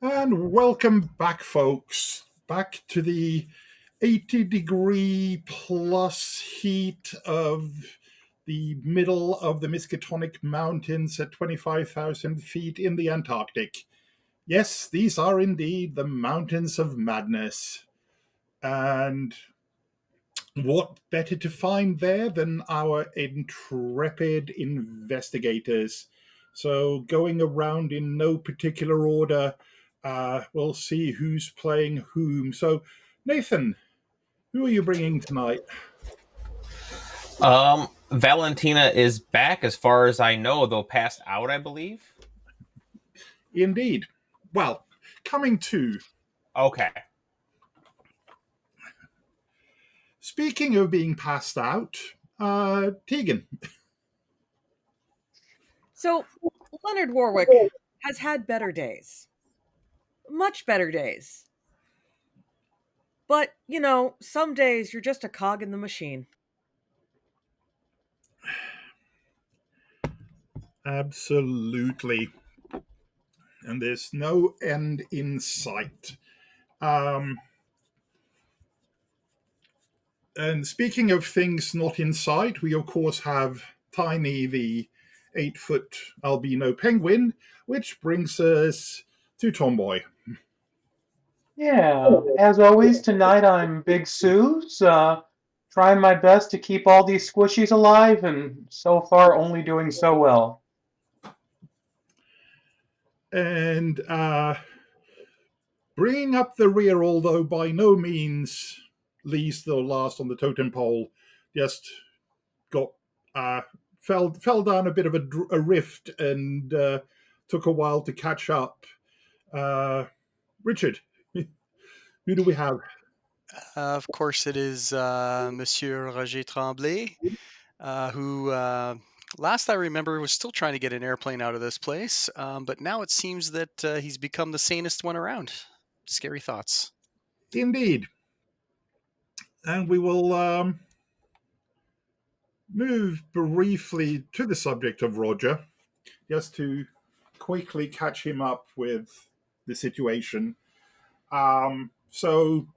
And welcome back, folks. Back to the 80-degree plus heat of the middle of the Miskatonic Mountains at 25,000 feet in the Antarctic. Yes, these are indeed the Mountains of Madness. And what better to find there than our intrepid investigators? So, going around in no particular order, we'll see who's playing whom. So, Nathan, who are you bringing tonight? Valentina is back as far as I know, though passed out, I believe. Indeed. Well, coming to. Okay. Speaking of being passed out, Tegan. So, Leonard Warwick has had better days, much better days. But, some days you're just a cog in the machine. Absolutely. And there's no end in sight. Um, And speaking of things not in sight, we of course have Tiny, the 8-foot albino penguin, which brings us to Tomboy. Yeah, as always, tonight I'm Big Sue's, trying my best to keep all these squishies alive, and so far only doing so well. And bringing up the rear, although by no means least or last on the totem pole, just got uh, fell down a bit of a rift and took a while to catch up. Richard, who do we have? Of course, it is Monsieur Roger Tremblay, who, last I remember, was still trying to get an airplane out of this place. But now it seems that he's become the sanest one around. Scary thoughts. Indeed. And we will move briefly to the subject of Roger, just to quickly catch him up with the situation. So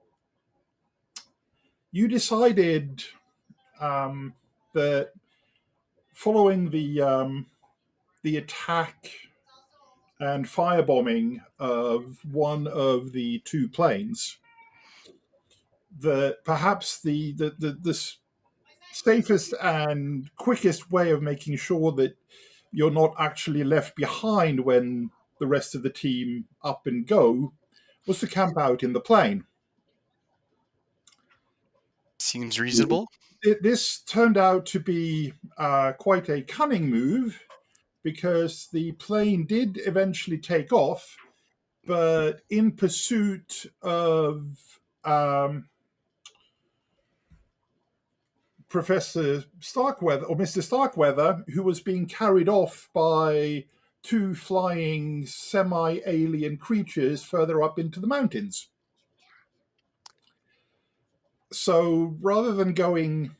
you decided that following the attack and firebombing of one of the two planes, that perhaps the safest and quickest way of making sure that you're not actually left behind when the rest of the team up and go was to camp out in the plane. Seems reasonable. This turned out to be quite a cunning move because the plane did eventually take off, but in pursuit of Professor Starkweather or Mr. Starkweather, who was being carried off by two flying semi alien creatures further up into the mountains. So rather than going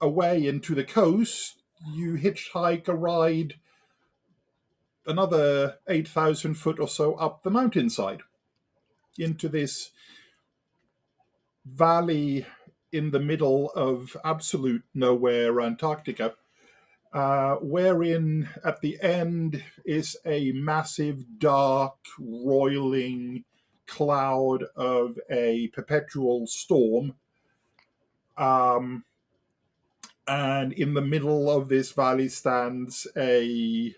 away into the coast, you hitchhike a ride another 8,000 foot or so up the mountainside into this valley in the middle of absolute nowhere, Antarctica, wherein at the end is a massive, dark, roiling cloud of a perpetual storm. And in the middle of this valley stands a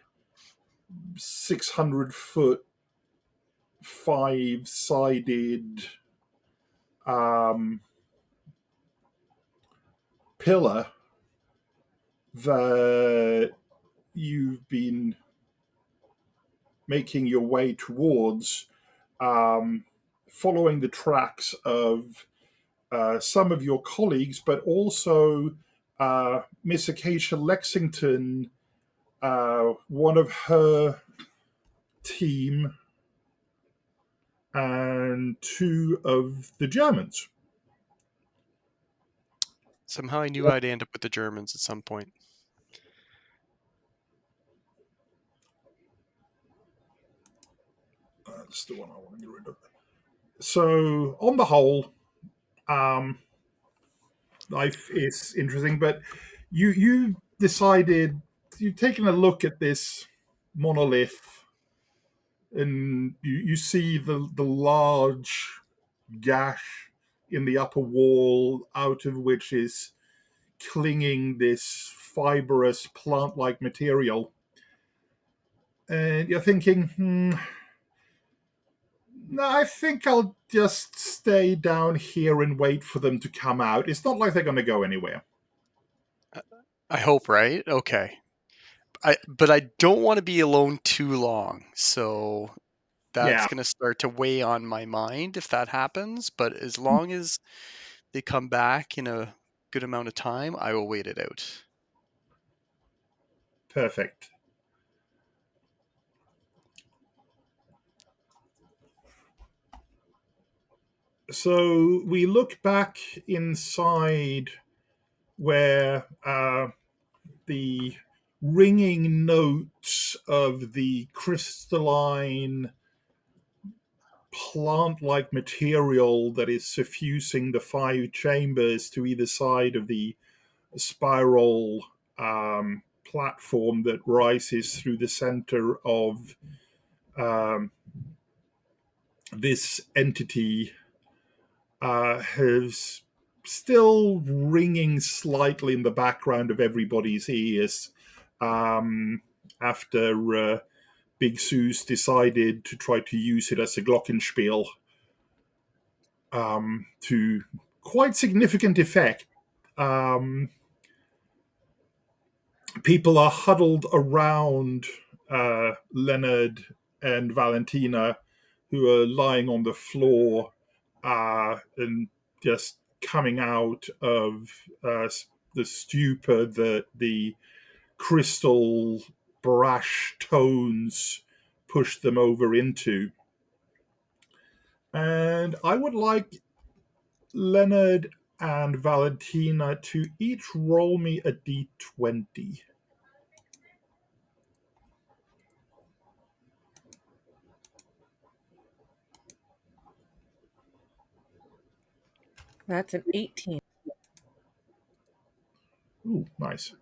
600-foot, five-sided um, pillar that you've been making your way towards, um, following the tracks of some of your colleagues, but also Miss Acacia Lexington, one of her team, and two of the Germans. Somehow I knew I'd end up with the Germans at some point. That's the one I want to get rid of. So, on the whole, life is interesting, but you decided, you've taken a look at this monolith, and you see the large gash in the upper wall, out of which is clinging this fibrous plant-like material, and you're thinking, no, I think I'll just stay down here and wait for them to come out. It's not like they're going to go anywhere. I hope, right? Okay. But I don't want to be alone too long, so that's Yeah, going to start to weigh on my mind if that happens. But as long as they come back in a good amount of time, I will wait it out. perfect. So we look back inside where the ringing notes of the crystalline plant-like material that is suffusing the 5 chambers to either side of the spiral platform that rises through the center of this entity has still ringing slightly in the background of everybody's ears after Big Sue's decided to try to use it as a glockenspiel to quite significant effect. People are huddled around Leonard and Valentina, who are lying on the floor and just coming out of the stupor that the crystal brash tones push them over into. And I would like Leonard and Valentina to each roll me a d20. That's an 18. Ooh, nice.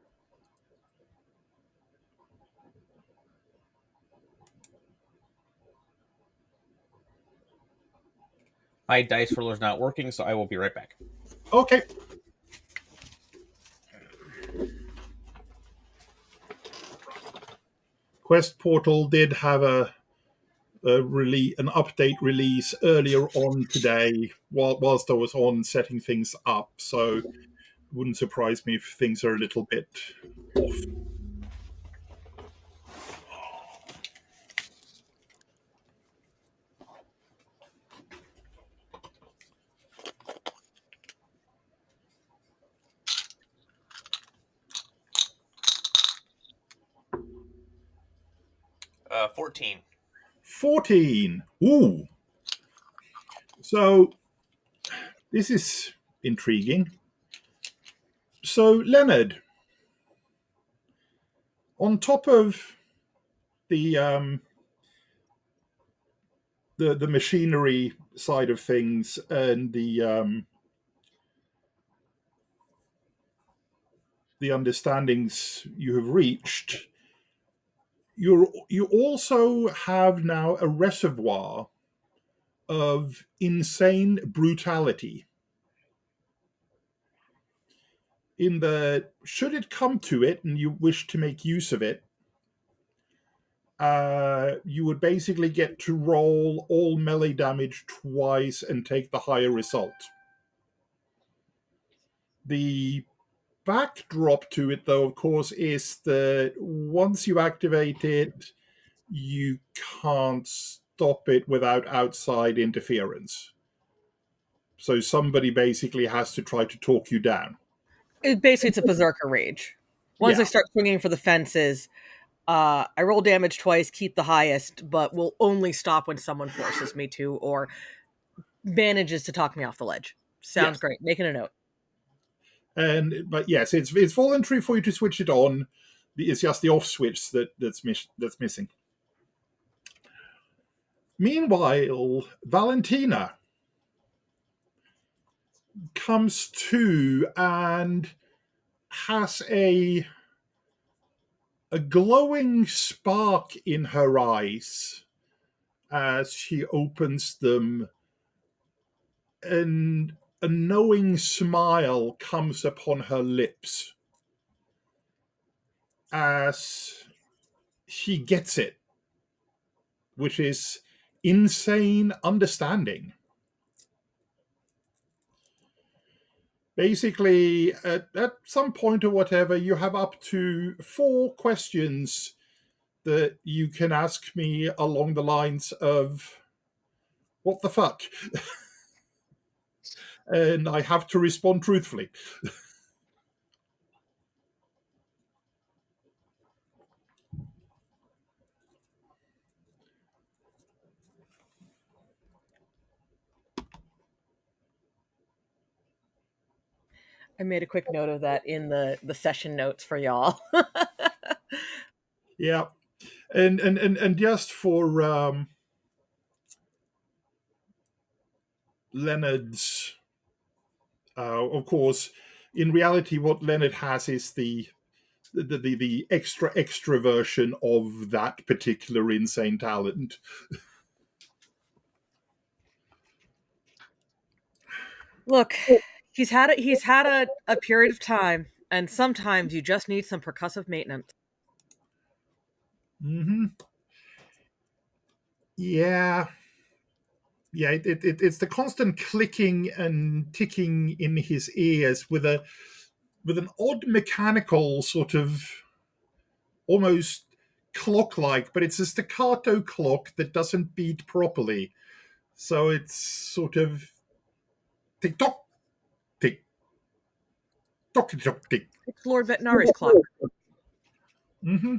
My dice roller's not working, so I will be right back. Okay. Quest Portal did have an update release earlier on today, whilst I was on setting things up. So it wouldn't surprise me if things are a little bit off. Uh, 14. 14. Ooh. So this is intriguing. So Leonard, on top of the the machinery side of things and the understandings you have reached, you also have now a reservoir of insane brutality. In that, should it come to it and you wish to make use of it, you would basically get to roll all melee damage twice and take the higher result. The backdrop to it, though, of course, is that once you activate it, you can't stop it without outside interference. So somebody basically has to try to talk you down. It's a berserker rage. Once I Yeah. start swinging for the fences, I roll damage twice, keep the highest, but will only stop when someone forces me to or manages to talk me off the ledge. Sounds Yes. great. Making a note. But yes, it's voluntary for you to switch it on. It's just the off switch that's missing. Meanwhile, Valentina comes to and has a glowing spark in her eyes as she opens them, and a knowing smile comes upon her lips as she gets it, which is insane understanding. Basically, at some point or whatever, you have up to 4 questions that you can ask me along the lines of, what the fuck? And I have to respond truthfully. I made a quick note of that in the session notes for y'all. Yeah. And just for Leonard's, of course, in reality, what Leonard has is the extra version of that particular insane talent. Look, he's had a period of time, and sometimes you just need some percussive maintenance. Mm-hmm. Yeah. Yeah, it's the constant clicking and ticking in his ears with an odd mechanical sort of almost clock-like, but it's a staccato clock that doesn't beat properly. So it's sort of tick tock, tick tock, tick tick. It's Lord Vetinari's clock. Mm-hmm.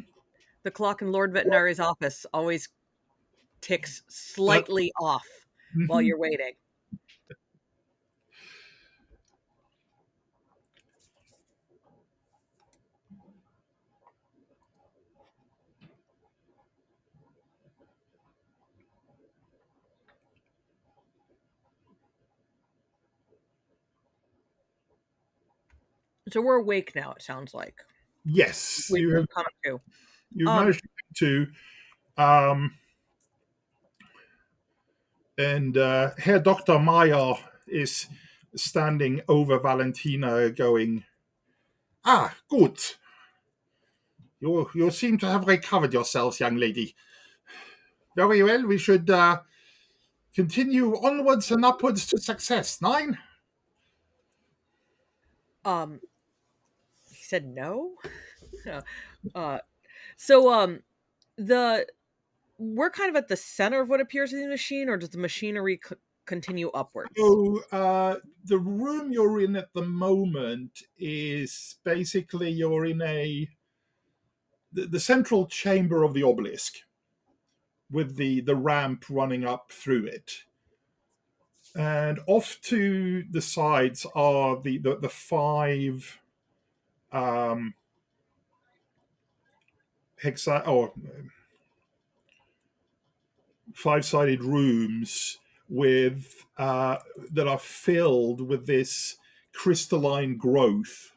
The clock in Lord Vetinari's office always ticks slightly off while Mm-hmm. you're waiting. So we're awake now, it sounds like. Yes, We've come to. you've managed to and Herr Dr. Meyer is standing over Valentina going, "Ah, good. You seem to have recovered yourselves, young lady. Very well, we should continue onwards and upwards to success. Nine?" He said no. uh, so the we're kind of at the center of what appears to be the machine, or does the machinery continue upwards? So the room you're in at the moment is basically you're in the central chamber of the obelisk with the ramp running up through it. And off to the sides are the 5 hexa or 5-sided rooms with that are filled with this crystalline growth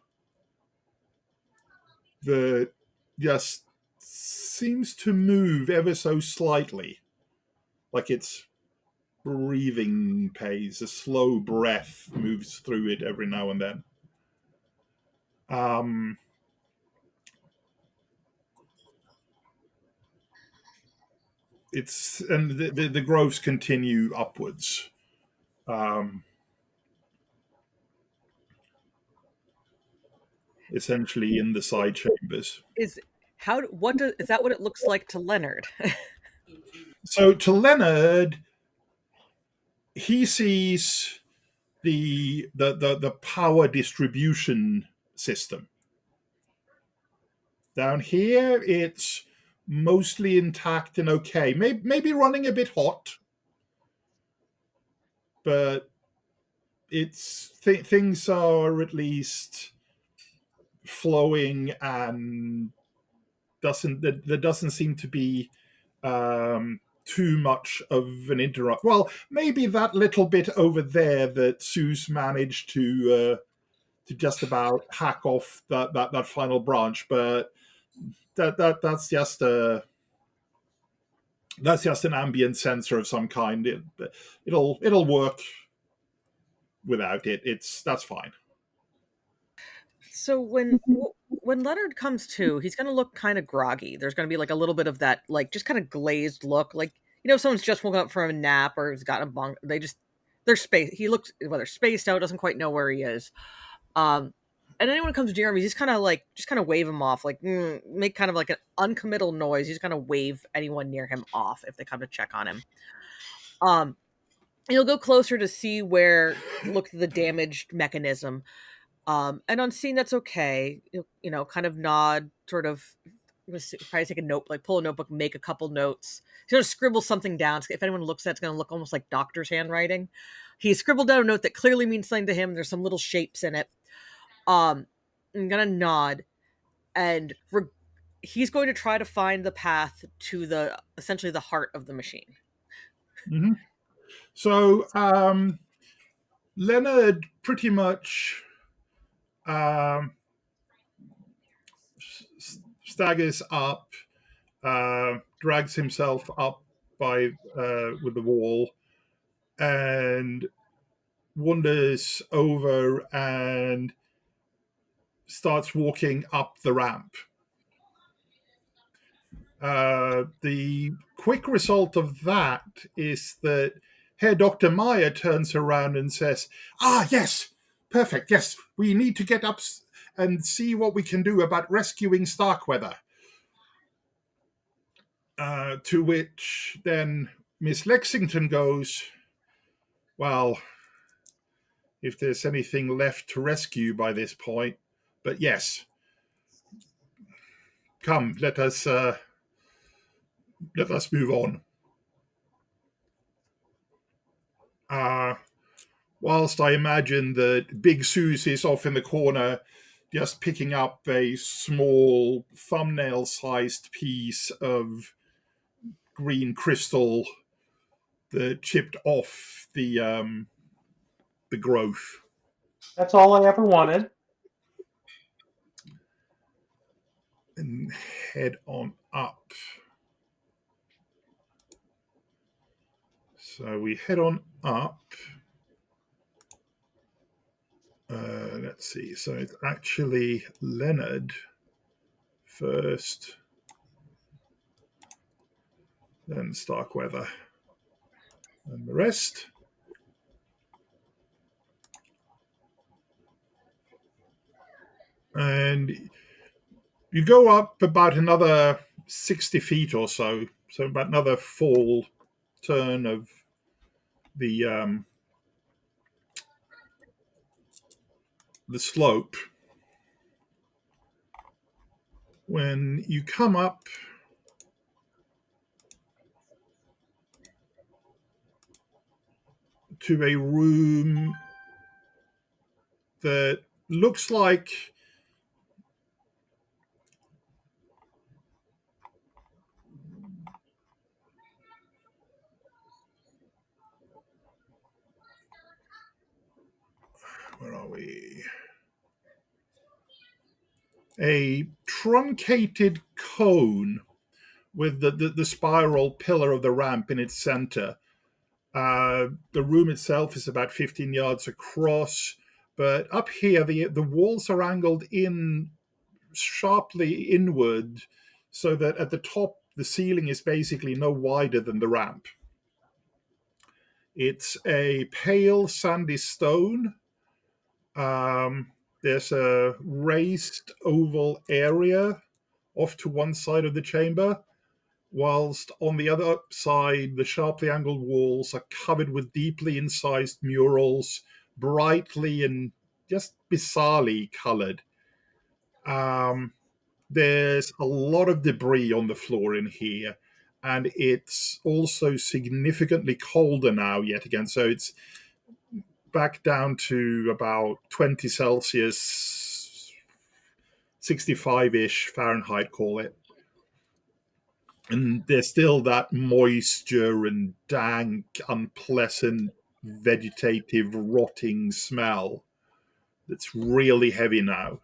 that just seems to move ever so slightly, like its breathing pace. A slow breath moves through it every now and then. It's and the growths continue upwards. Essentially in the side chambers. Is is that what it looks like to Leonard? So to Leonard, he sees the power distribution system. Down here, it's mostly intact and okay. Maybe running a bit hot, but things are at least flowing, and there doesn't seem to be too much of an interrupt. Well, maybe that little bit over there that Sue's managed to just about hack off that final branch, but that's just an ambient sensor of some kind. It'll work without it. That's fine. So when Leonard comes to, he's going to look kind of groggy. There's going to be like a little bit of that, like just kind of glazed look, like someone's just woken up from a nap or has gotten a bunk. They're space. He looks whether spaced out, doesn't quite know where he is. And anyone who comes near him, he's just kind of wave him off, like make kind of like an uncommittal noise. He's kind of wave anyone near him off if they come to check on him. He'll go closer to see look at the damaged mechanism. And on seeing that's okay, kind of nod, sort of probably take a note, like pull a notebook, make a couple notes. He's gonna scribble something down. If anyone looks at it, it's gonna look almost like doctor's handwriting. He scribbled down a note that clearly means something to him. There's some little shapes in it. I'm gonna nod, and he's going to try to find the path to essentially the heart of the machine. Mm-hmm. So Leonard pretty much staggers up, drags himself up with the wall, and wanders over and starts walking up the ramp. The quick result of that is that Herr Dr. Meyer turns around and says, yes, perfect, yes, we need to get up and see what we can do about rescuing Starkweather. To which then Miss Lexington goes, well, if there's anything left to rescue by this point, but yes, come, let us move on. Whilst I imagine that Big Suze is off in the corner just picking up a small thumbnail-sized piece of green crystal that chipped off the growth. That's all I ever wanted. And head on up. So we head on up. Let's see. So it's actually Leonard first, then Starkweather, and the rest. And you go up about another 60 feet or so about another full turn of the slope. When you come up to a room that looks like where are we? A truncated cone with the spiral pillar of the ramp in its center. The room itself is about 15 yards across, but up here the walls are angled in sharply inward, so that at the top the ceiling is basically no wider than the ramp. It's a pale sandy stone. There's a raised oval area off to one side of the chamber, whilst on the other side, the sharply angled walls are covered with deeply incised murals, brightly and just bizarrely colored. There's a lot of debris on the floor in here, and it's also significantly colder now yet again. So it's back down to about 20 Celsius, 65-ish Fahrenheit, call it. And there's still that moisture and dank, unpleasant, vegetative, rotting smell that's really heavy now.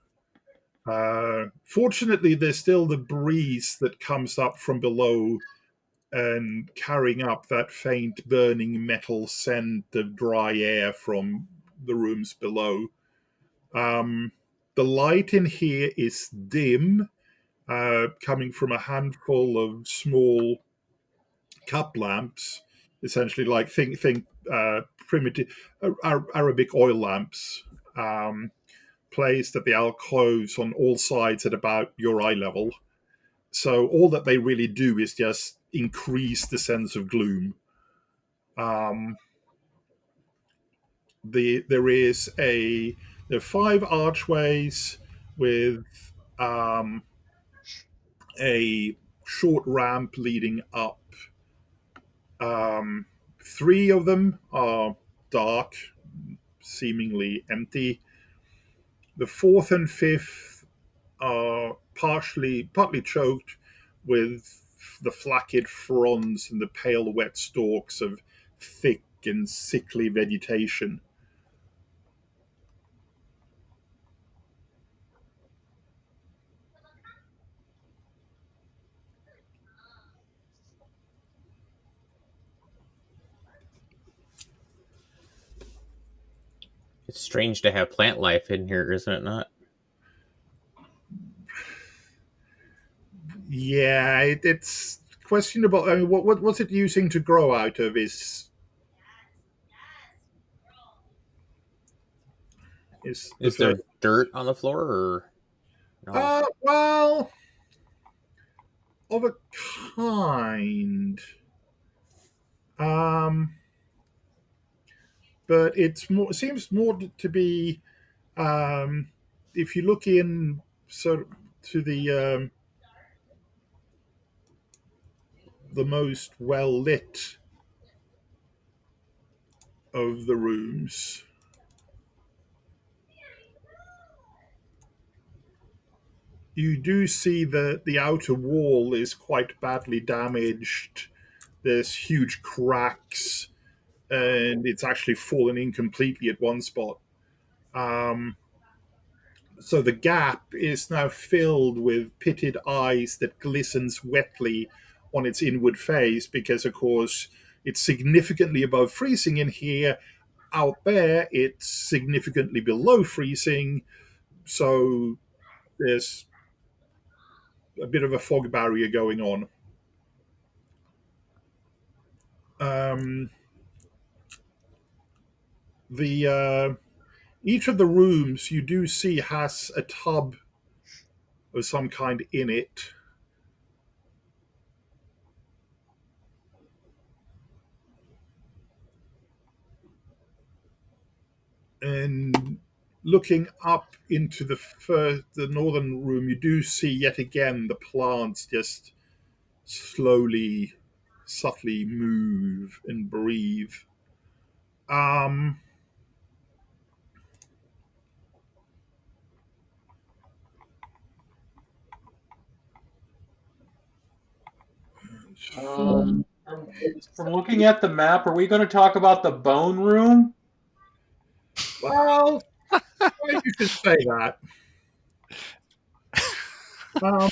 Fortunately, there's still the breeze that comes up from below and carrying up that faint burning metal scent of dry air from the rooms below. Um, the light in here is dim, coming from a handful of small cup lamps, essentially like think primitive Arabic oil lamps, placed at the alcoves on all sides at about your eye level. So all that they really do is just increase the sense of gloom. Um, there is there are 5 archways with um, a short ramp leading up. 3 of them are dark, seemingly empty. The fourth and fifth are partly choked with the flaccid fronds and the pale wet stalks of thick and sickly vegetation. It's strange to have plant life in here, isn't it not? Yeah, it's questionable. I mean, what's it using to grow out of? Is the Is first? there dirt on the floor or no? Well, of a kind. Um, but seems more to be, um, if you look in sort of to the most well lit of the rooms, you do see that the outer wall is quite badly damaged. There's huge cracks, and it's actually fallen in completely at one spot. Um, so the gap is now filled with pitted eyes that glistens wetly on its inward face because, of course, it's significantly above freezing in here. Out there, it's significantly below freezing, so there's a bit of a fog barrier going on. Um, the Each of the rooms you do see has a tub of some kind in it. And looking up into the northern room, you do see yet again the plants just slowly, subtly move and breathe. Um, Um, from looking at the map, are we going to talk about the bone room? well, you should say that. Um,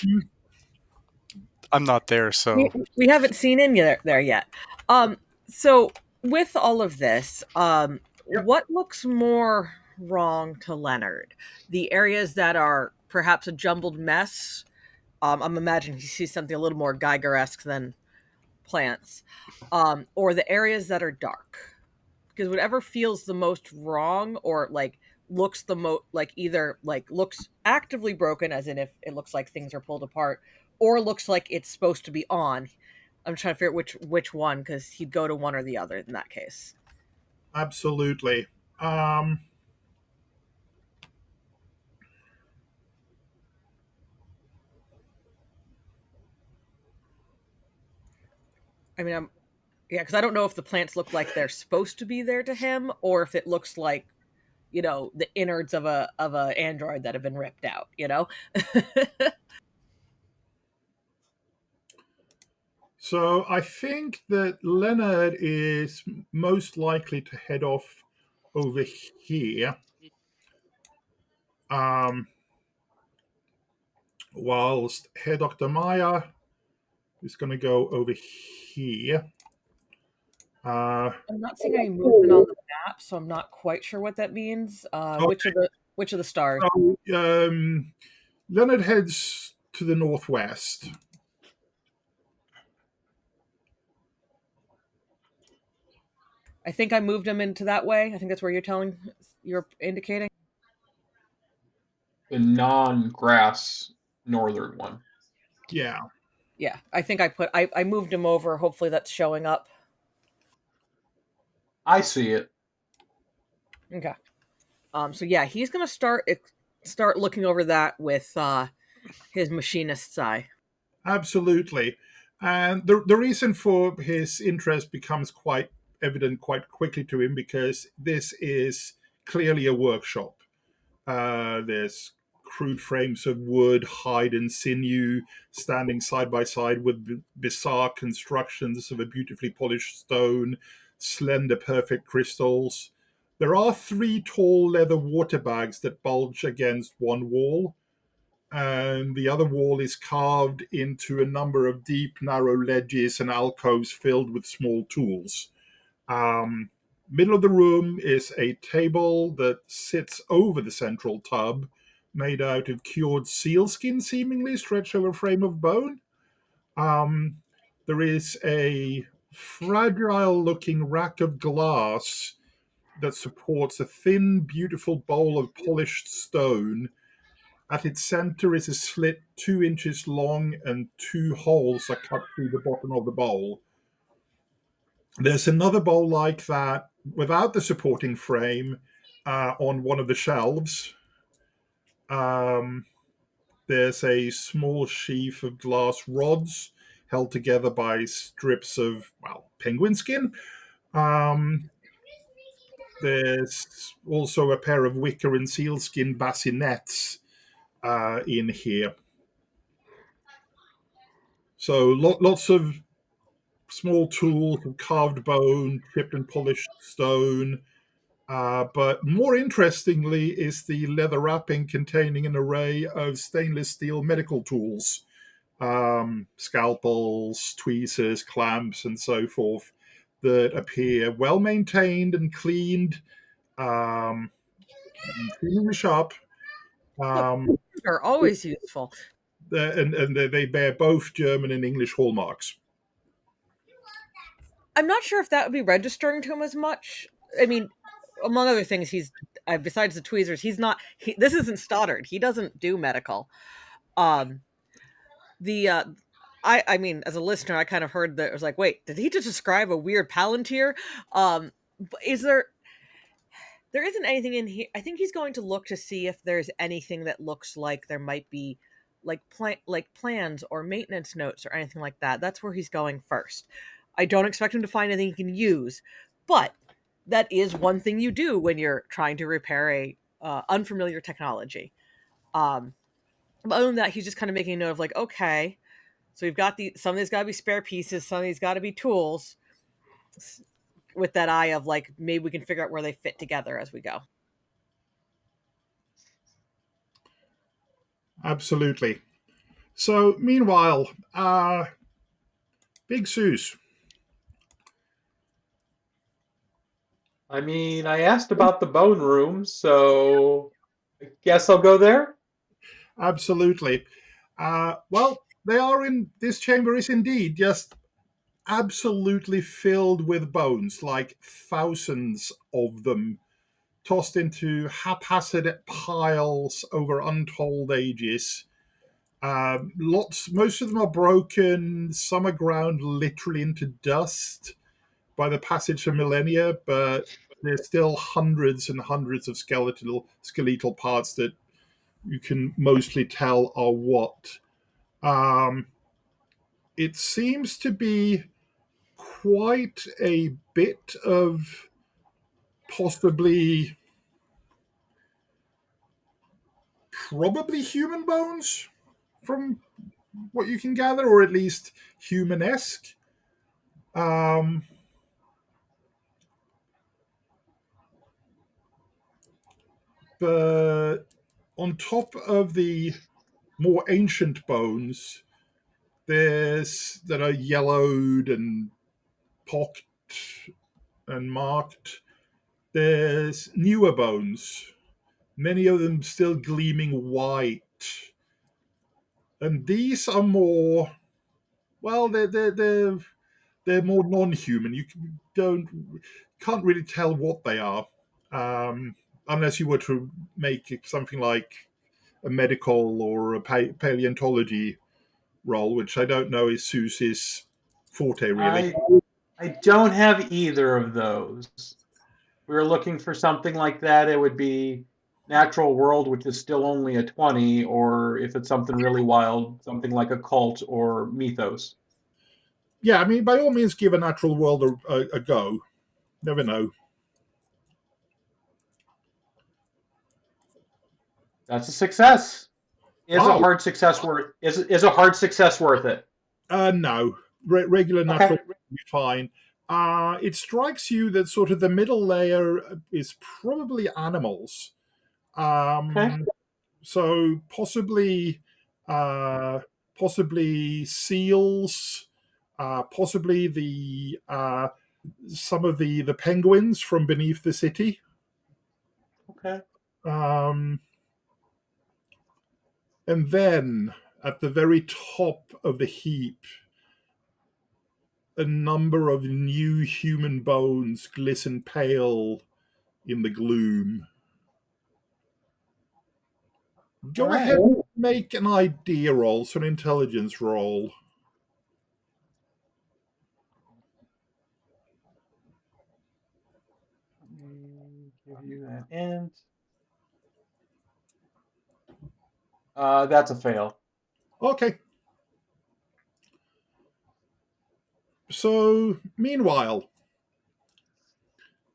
I'm not there, we, so we haven't seen in there yet. Um, so with all of this, yep, what looks more wrong to Leonard? The areas that are perhaps a jumbled mess. I'm imagining he sees something a little more Geiger-esque than plants, or the areas that are dark. Because whatever feels the most wrong, or like looks the most like either like looks actively broken, as in if it looks like things are pulled apart, or looks like it's supposed to be on. I'm trying to figure out which one, because he'd go to one or the other in that case. absolutely. Um, I mean, yeah, because I don't know if the plants look like they're supposed to be there to him, or if it looks like, the innards of a android that have been ripped out. So I think that Leonard is most likely to head off over here, um, whilst Herr Dr. Meyer is going to go over here. I'm not seeing any movement on the map, so I'm not quite sure what that means. Okay. Which of the stars? So Leonard heads to the northwest. I think I moved him into that way. I think that's where you're indicating. The non-grass northern one. Yeah. Yeah, I think I moved him over. Hopefully that's showing up. I see it. Okay. So yeah, he's gonna start looking over that with his machinist's eye. Absolutely. And the reason for his interest becomes quite evident quite quickly to him because this is clearly a workshop. There's crude frames of wood, hide, and sinew standing side by side with bizarre constructions of a beautifully polished stone, slender, perfect crystals. There are 3 tall leather water bags that bulge against one wall, and the other wall is carved into a number of deep, narrow ledges and alcoves filled with small tools. Um, Middle of the room is a table that sits over the central tub, made out of cured sealskin, seemingly stretched over a frame of bone. Um, there is a fragile-looking rack of glass that supports a thin, beautiful bowl of polished stone. At its center is a slit 2 inches long, and 2 holes are cut through the bottom of the bowl. There's another bowl like that without the supporting frame on one of the shelves. Um, there's a small sheaf of glass rods held together by strips of, well, penguin skin. Um, there's also a pair of wicker and sealskin bassinets in here. So lots of small tools of carved bone, chipped and polished stone. But more interestingly is the leather wrapping containing an array of stainless steel medical tools, scalpels, tweezers, clamps, and so forth, that appear well maintained and cleaned, um, seemingly sharp. Um, Are always useful. and they bear both German and English hallmarks. I'm not sure if that would be registering to him as much. I mean, among other things, he's besides the tweezers, he's not. This isn't Stoddard. He doesn't do medical. Um, the I mean, as a listener, I kind of heard that it was like, wait, did he just describe a weird palantir? Is there isn't anything in here. I think he's going to look to see if there's anything that looks like there might be like plans or maintenance notes or anything like that. That's where he's going first. I don't expect him to find anything he can use, but that is one thing you do when you're trying to repair a unfamiliar technology. But other than that, he's just kind of making a note of like, okay, so we've got some of these got to be spare pieces, some of these got to be tools, with that eye of like maybe we can figure out where they fit together as we go. Absolutely. So, meanwhile, Big Sue's. I mean, I asked about the bone room, so I guess I'll go there. Absolutely. Well, they are in this chamber is indeed just absolutely filled with bones, like thousands of them, tossed into haphazard piles over untold ages. Most of them are broken. Some are ground literally into dust by the passage of millennia, but there's still hundreds and hundreds of skeletal parts that you can mostly tell are what. Um, it seems to be quite a bit of possibly, probably human bones from what you can gather, or at least human-esque. Um, but on top of the more ancient bones, there's that are yellowed and pocked and marked. There's newer bones, many of them still gleaming white, and these are more, well, they're more non-human. You can't really tell what they are, um, unless you were to make it something like a medical or a paleontology role, which I don't know is Seuss's forte really. I don't have either of those. If we were looking for something like that, it would be Natural World, which is still only a 20, or if it's something really wild, something like a cult or Mythos. Yeah, I mean, by all means, give a natural world a go. Never know. That's a success. Is a Oh, hard success worth is a hard success worth it? no. Regular Okay. natural will be fine. It strikes you that sort of the middle layer is probably animals. Okay. Um, so uh, possibly seals, possibly the some of the penguins from beneath the city. Okay. Um, and then at the very top of the heap, a number of new human bones glisten pale in the gloom. All Go right. ahead and make an idea roll, so an intelligence roll. Let me give you that int. That's a fail. Okay. So, meanwhile,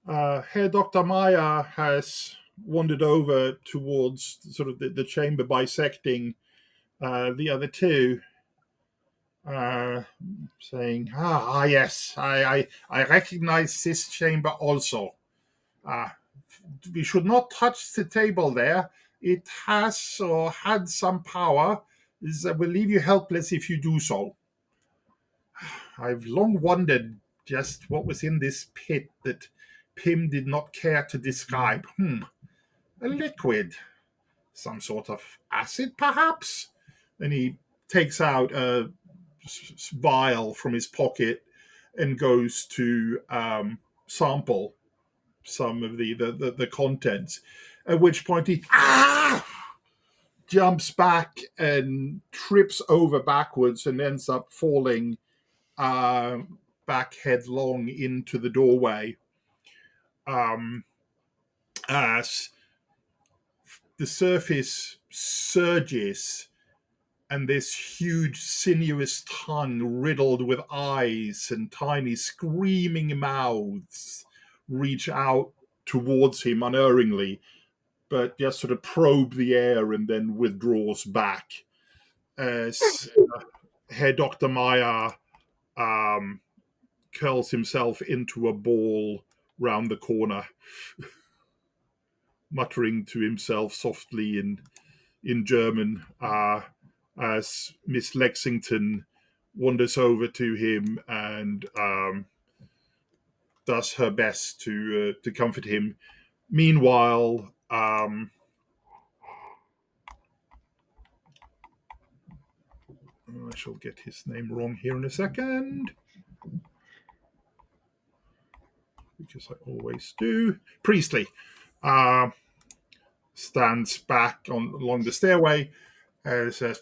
Herr Dr. Maya has wandered over towards sort of the chamber bisecting the other two, uh, saying, yes, I recognize this chamber also. Uh, we should not touch the table there. It has or had some power. It will leave you helpless if you do so. I've long wondered just what was in this pit that Pym did not care to describe. A liquid. Some sort of acid, perhaps? And he takes out a vial from his pocket and goes to sample some of the contents. At which point he jumps back and trips over backwards and ends up falling uh, back headlong into the doorway. As the surface surges and this huge sinuous tongue riddled with eyes and tiny screaming mouths reach out towards him unerringly, but just sort of probe the air and then withdraws back as Herr Dr. Maya um, curls himself into a ball round the corner, muttering to himself softly in German, as Miss Lexington wanders over to him and does her best to comfort him. Meanwhile, I shall get his name wrong here in a second, because I always do. Priestley stands back along the stairway and says,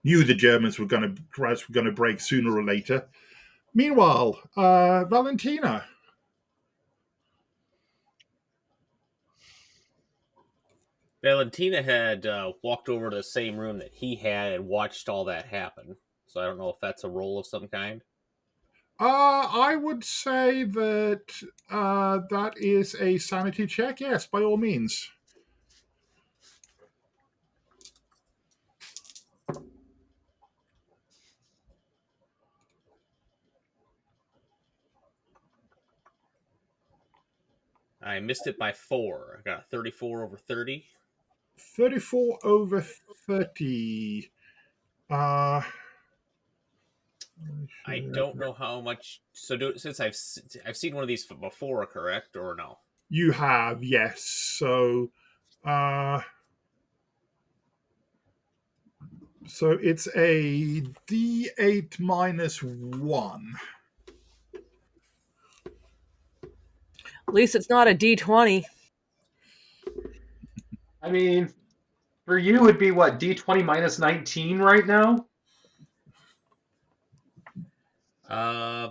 "Knew the Germans were going to break sooner or later." Meanwhile, Valentina. Valentina had walked over to the same room that he had and watched all that happen. So I don't know if that's a role of some kind. I would say that that is a sanity check. Yes, by all means. I missed it by 4. I got a 34 over 30. 34 over 30. Uh, I don't know how much. So since I've seen one of these before, correct or no? you have, yes. So it's a D8 minus 1. At least it's not a D20. I mean, for you, it'd be what, D20 minus 19 right now?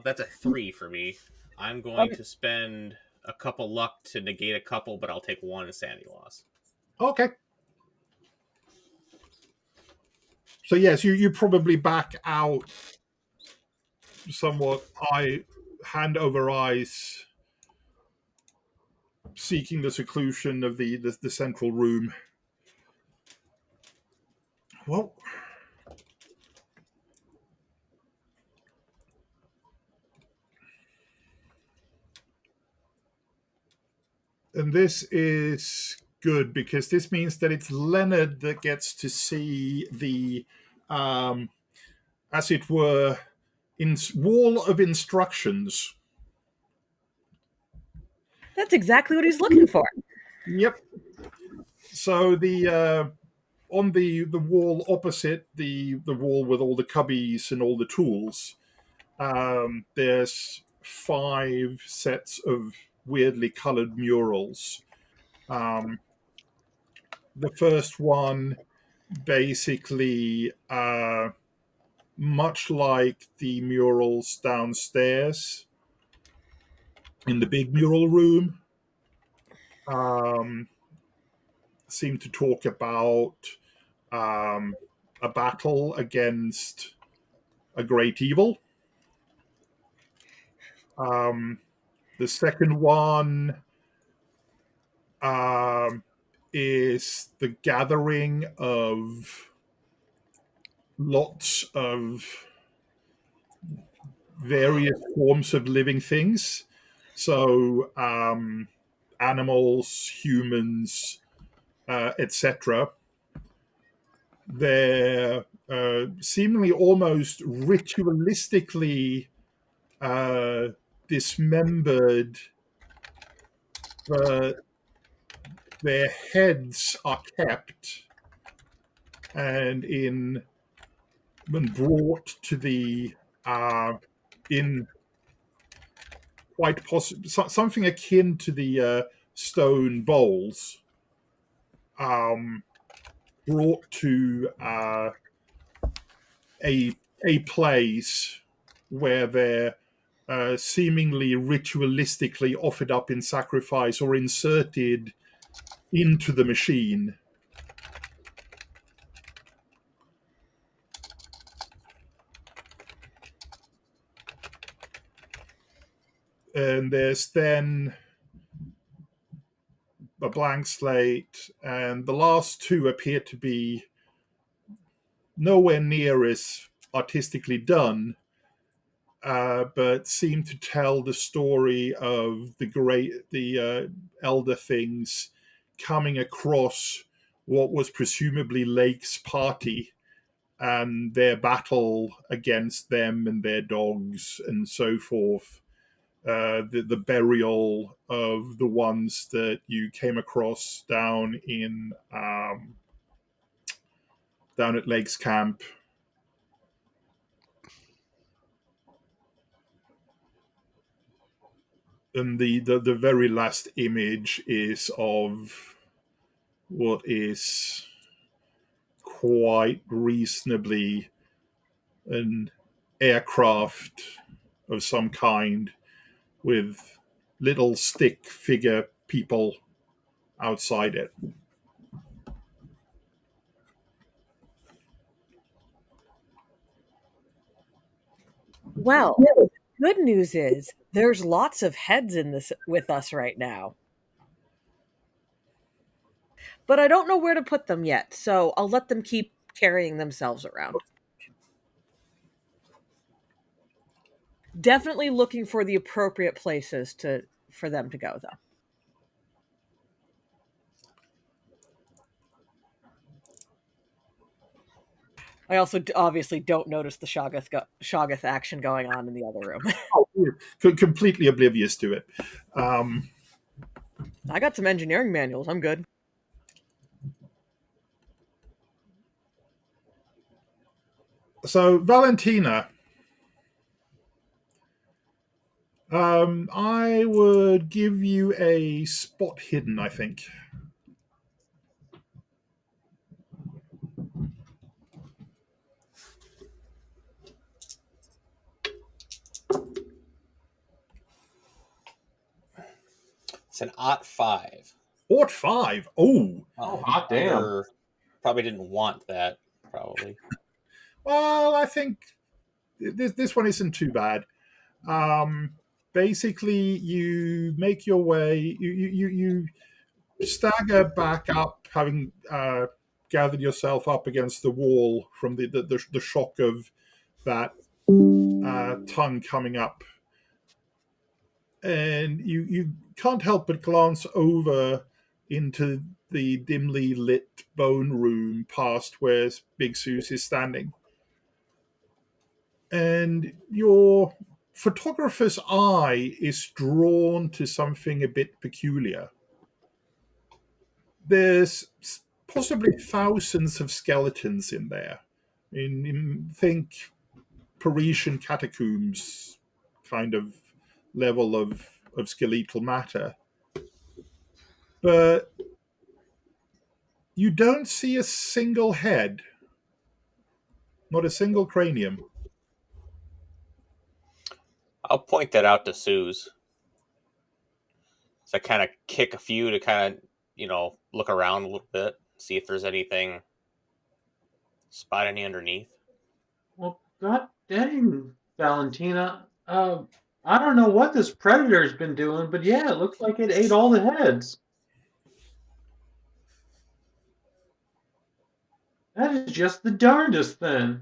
That's a 3 for me. I'm Um, going to spend a couple luck to negate a couple, but I'll take 1 insanity loss. Okay. So yes, you probably back out somewhat, hand over eyes, seeking the seclusion of the central room. Well, and this is good because this means that it's Leonard that gets to see the, as it were, wall of instructions. That's exactly what he's looking for. Yep. So on the wall opposite the wall with all the cubbies and all the tools, there's 5 sets of weirdly colored murals. The first one basically, much like the murals downstairs in the big mural room, um, seem to talk about um, a battle against a great evil. Um, the second one, um, is the gathering of lots of various forms of living things. So, animals, humans, etc. They're seemingly almost ritualistically dismembered, but their heads are kept and when brought to the in quite possible something akin to the stone bowls, um, brought to a place where they're seemingly ritualistically offered up in sacrifice or inserted into the machine. And there's then a blank slate, and the last 2 appear to be nowhere near as artistically done, but seem to tell the story of the elder things coming across what was presumably Lake's party and their battle against them and their dogs and so forth. The burial of the ones that you came across down at Lake's camp. And the very last image is of what is quite reasonably an aircraft of some kind with little stick figure people outside it. Well, good news is there's lots of heads in this with us right now. But I don't know where to put them yet, so I'll let them keep carrying themselves around. Definitely looking for the appropriate places for them to go though. I also obviously don't notice the Shoggoth action going on in the other room. Oh, you're completely oblivious to it. I got some engineering manuals. I'm good. So, Valentina, I would give you a spot hidden, I think. It's an ot 5. Ort 5. Oh, hot damn. Probably didn't want that, probably. well, I think this one isn't too bad. Basically, you make your way, you stagger back up, having gathered yourself up against the wall from the shock of that tongue coming up. And you can't help but glance over into the dimly lit bone room past where Big Seuss is standing. And your photographer's eye is drawn to something a bit peculiar. There's possibly thousands of skeletons in there. Think Parisian catacombs kind of level of skeletal matter. But you don't see a single head, not a single cranium. I'll point that out to Suze. So I kind of kick a few to kind of, look around a little bit, see if there's anything, spot any underneath. Well, god dang, Valentina. I don't know what this predator's been doing, but yeah, it looks like it ate all the heads. That is just the darndest thing.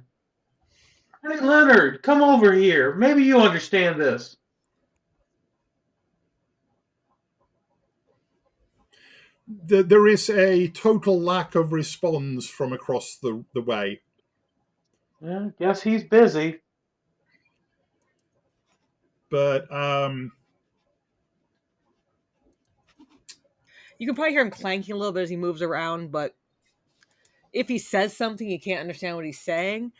Hey, Leonard, come over here. Maybe you understand this. There is a total lack of response from across the way. Yeah, guess he's busy. But You can probably hear him clanking a little bit as he moves around, but if he says something, you can't understand what he's saying.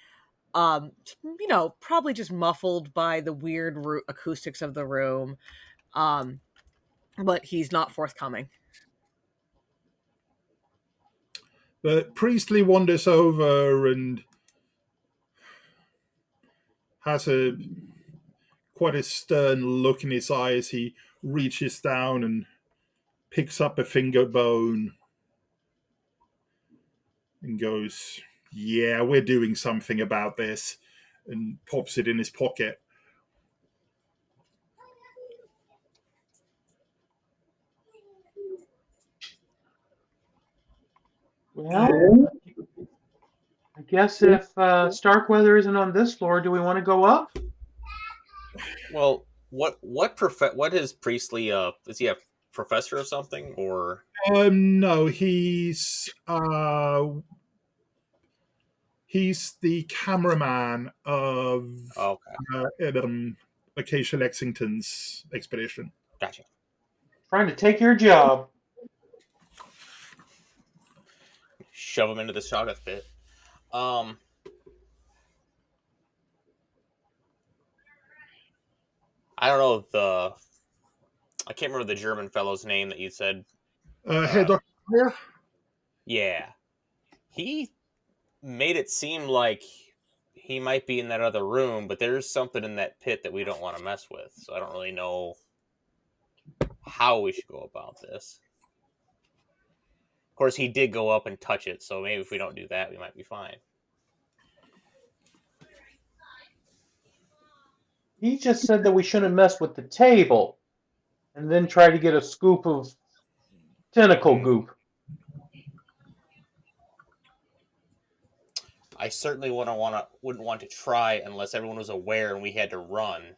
Probably just muffled by the weird acoustics of the room. But he's not forthcoming. But Priestley wanders over and has quite a stern look in his eye as he reaches down and picks up a finger bone and goes, "Yeah, we're doing something about this," and pops it in his pocket. Well, I guess if Starkweather isn't on this floor, do we want to go up? Well, what is Priestley? Is he a professor of something, or No, he's the cameraman of okay, Acacia Lexington's expedition. gotcha. Trying to take your job. Shove him into the Shoggoth pit. I don't know I can't remember the German fellow's name that you said. Hey, Dr. Meyer? Yeah, he made it seem like he might be in that other room, but there's something in that pit that we don't want to mess with. So I don't really know how we should go about this. Of course, he did go up and touch it, so maybe if we don't do that, we might be fine. He just said that we shouldn't mess with the table and then try to get a scoop of tentacle goop. I certainly wouldn't want to try unless everyone was aware and we had to run in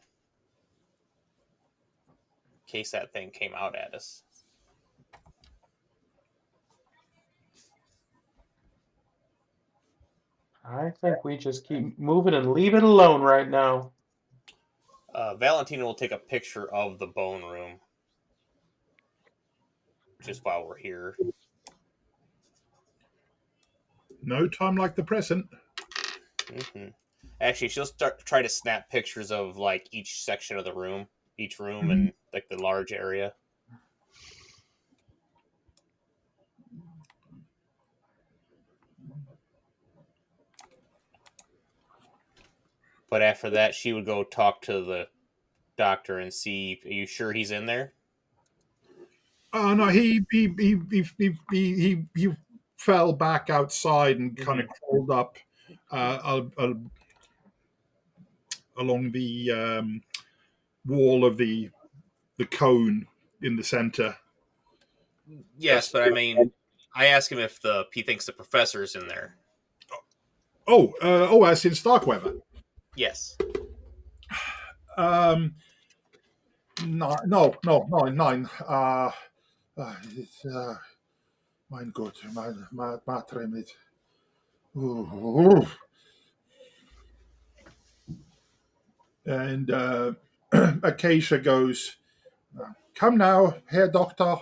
case that thing came out at us. I think we just keep moving and leave it alone right now. Valentina will take a picture of the bone room just while we're here. No time like the present. Mm-hmm. Actually, she'll try to snap pictures of like each section of the room, each room, Mhm. and like the large area. But after that, she would go talk to the doctor and see. Are you sure he's in there? Oh no, he fell back outside and kind of crawled up along the wall of the cone in the center. Yes, but I mean, I asked him if he thinks the professor's in there. As in Starkweather. Yes. Um, no, no, no, no, nine. It's, mein Gott, Matre mit. And Acacia goes, "Come now, Herr Doctor.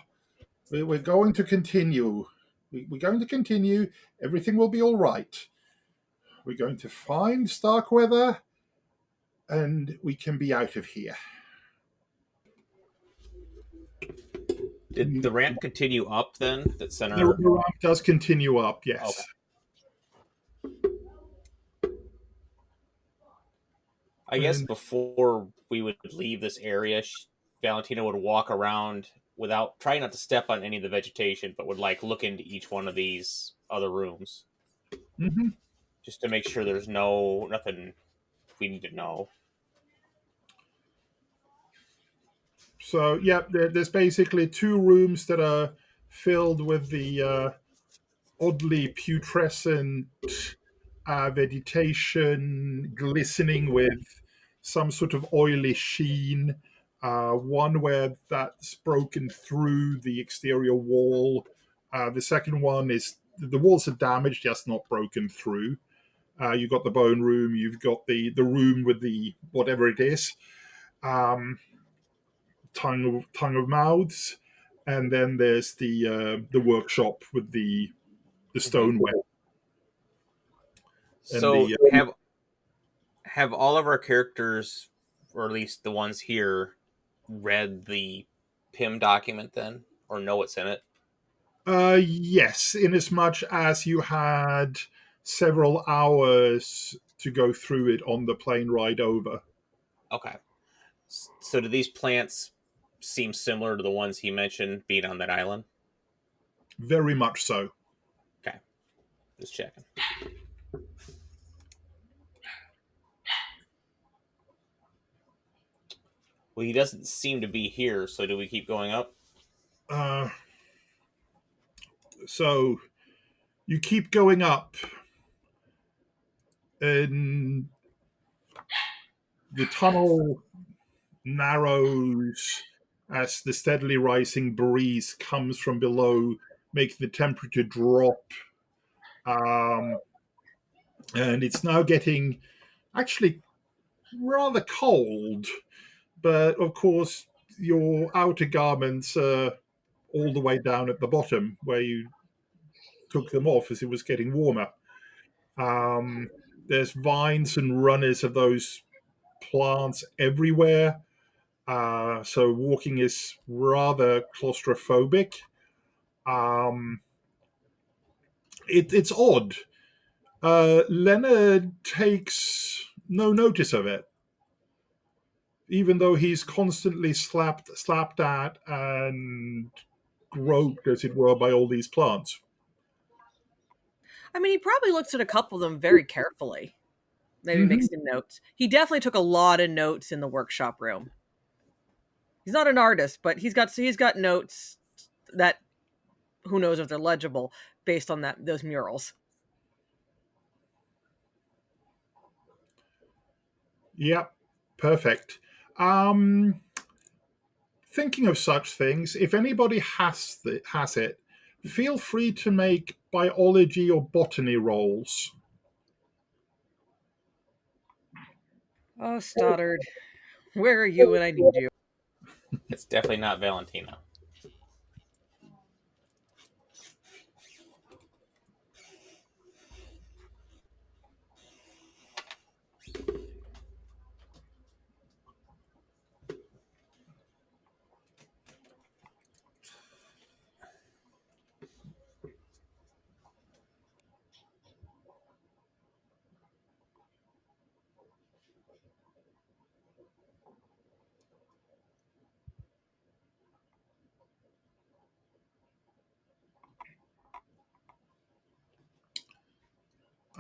We're going to continue. We're going to continue. Everything will be all right. We're going to find Starkweather, and we can be out of here." Did the ramp continue up then? That The center. ramp does continue up, yes. Okay. I guess And before we would leave this area, Valentina would walk around without trying not to step on any of the vegetation, but would like look into each one of these other rooms mhm. just to make sure there's nothing we need to know. So, yeah, there's basically two rooms that are filled with the oddly putrescent vegetation, glistening with some sort of oily sheen. One where that's broken through the exterior wall. The second one is the walls are damaged, just not broken through. You've got the bone room. You've got the room with the whatever it is, tongue of mouths, and then there's the workshop with the Mm-hmm. stoneware and So the have all of our characters, or at least the ones here, read the PIM document then, or know what's in it? yes, in as much as you had several hours to go through it on the plane ride over. Okay. So do these plants seem similar to the ones he mentioned being on that island? Very much so. Okay, just checking. Well, he doesn't seem to be here, so do we keep going up? Uh, so you keep going up, and the tunnel narrows as the steadily rising breeze comes from below, making the temperature drop. Um, and it's now getting actually rather cold, but of course, your outer garments are all the way down at the bottom where you took them off as it was getting warmer. Um, there's vines and runners of those plants everywhere. So walking is rather claustrophobic. Um, it's odd. Leonard takes no notice of it, even though he's constantly slapped at, and groped, as it were, by all these plants. I mean, he probably looks at a couple of them very carefully. Maybe Mm-hmm. makes some notes. He definitely took a lot of notes in the workshop room. He's not an artist, but he's got notes that who knows if they're legible based on those murals. Yep, perfect. Um, Thinking of such things, if anybody has it, feel free to make biology or botany rolls. Oh, Stoddard, where are you when I need you? It's definitely not Valentina.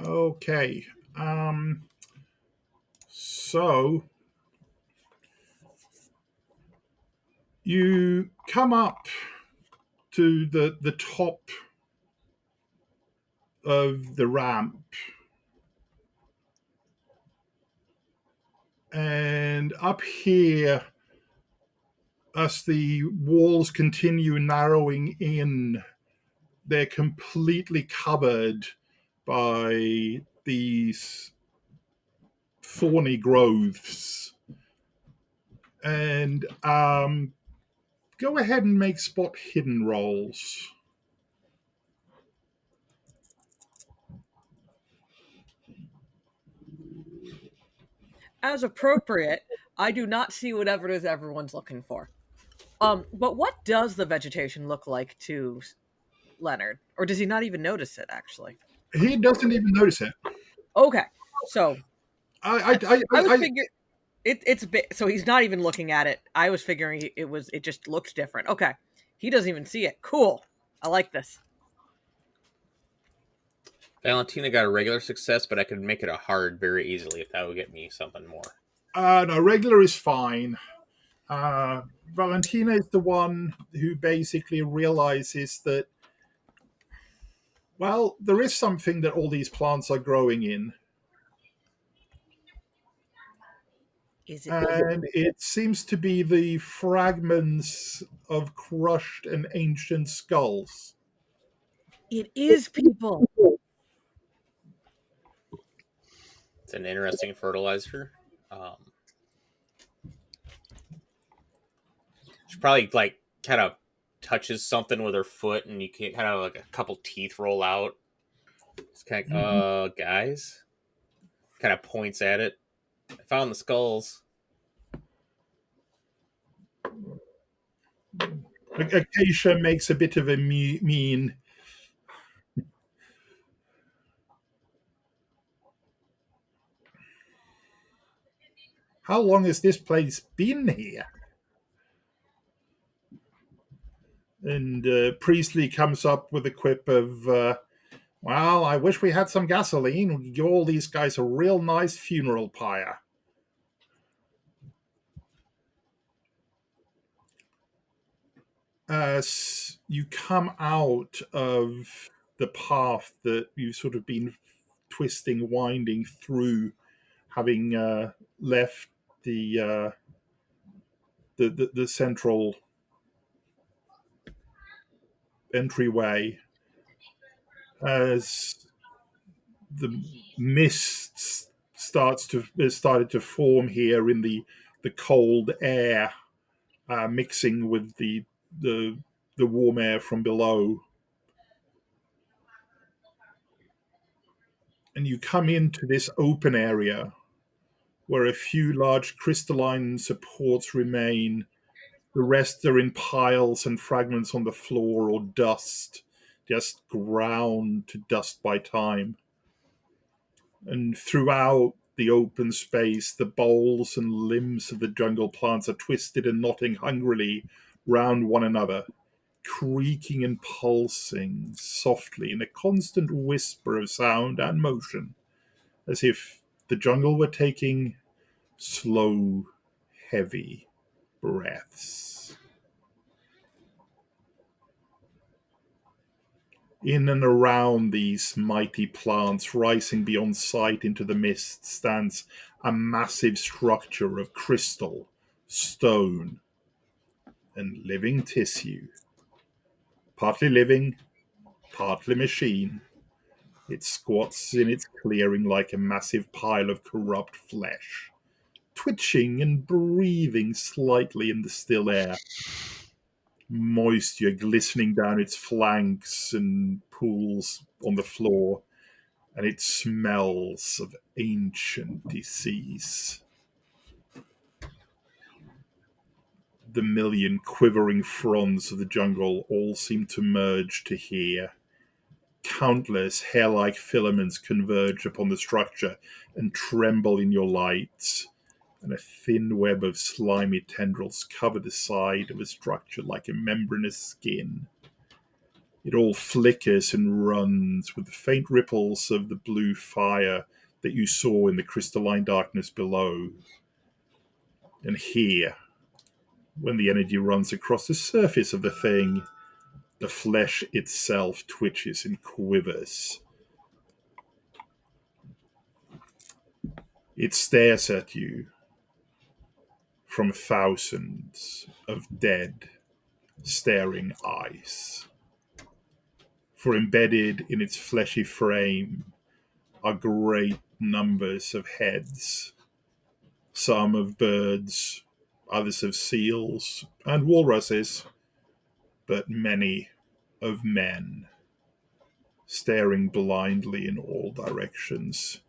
Okay. So you come up to the top of the ramp, and up here, as the walls continue narrowing in, they're completely covered by these thorny growths. And go ahead and make spot hidden rolls. As appropriate, I do not see whatever it is everyone's looking for. But what does the vegetation look like to Leonard? Or does he not even notice it, actually? He doesn't even notice it. Okay, so I was I figuring it's big, so he's not even looking at it. I was figuring it just looks different. Okay, he doesn't even see it. Cool. I like this. Valentina got a regular success, but I could make it a hard very easily if that would get me something more. no, regular is fine. Valentina is the one who basically realizes that, well, there is something that all these plants are growing in. Is it people? And it seems to be the fragments of crushed and ancient skulls. It is people. It's an interesting fertilizer. She probably like kind of touches something with her foot, and you can kind of like a couple teeth roll out. It's kind of, guys, kind of points at it. I found the skulls. Acacia makes a bit of a mean. How long has this place been here? And Priestley comes up with a quip of, well, I wish we had some gasoline. We could give all these guys a real nice funeral pyre. As you come out of the path that you've sort of been twisting, winding through, having left the, the central entryway, as the mist started to form here in the cold air, mixing with the the warm air from below, and you come into this open area where a few large crystalline supports remain. The rest are in piles and fragments on the floor or dust, just ground to dust by time. And throughout the open space, the boles and limbs of the jungle plants are twisted and knotting hungrily round one another, creaking and pulsing softly in a constant whisper of sound and motion, as if the jungle were taking slow, heavy breaths. In and around these mighty plants, rising beyond sight into the mist, stands a massive structure of crystal, stone, and living tissue. Partly living, partly machine, it squats in its clearing like a massive pile of corrupt flesh, twitching and breathing slightly in the still air. Moisture glistening down its flanks and pools on the floor, and it smells of ancient disease. The million quivering fronds of the jungle all seem to merge to here. Countless hair-like filaments converge upon the structure and tremble in your light, and a thin web of slimy tendrils cover the side of a structure like a membranous skin. It all flickers and runs with the faint ripples of the blue fire that you saw in the crystalline darkness below. And here, when the energy runs across the surface of the thing, the flesh itself twitches and quivers. It stares at you from thousands of dead, staring eyes. For embedded in its fleshy frame are great numbers of heads, some of birds, others of seals and walruses, but many of men, staring blindly in all directions,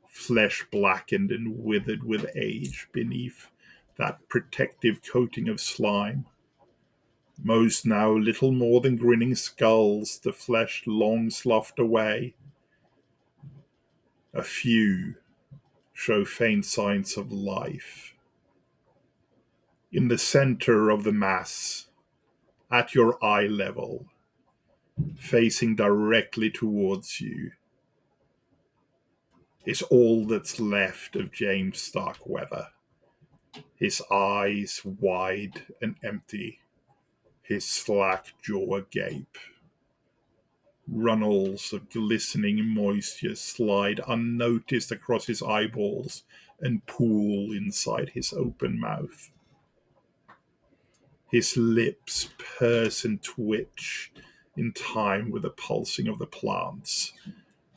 flesh blackened and withered with age beneath that protective coating of slime. Most now little more than grinning skulls, the flesh long sloughed away. A few show faint signs of life. In the center of the mass, at your eye level, facing directly towards you, is all that's left of James Starkweather. His eyes wide and empty, his slack jaw agape. Runnels of glistening moisture slide unnoticed across his eyeballs and pool inside his open mouth. His lips purse and twitch in time with the pulsing of the plants,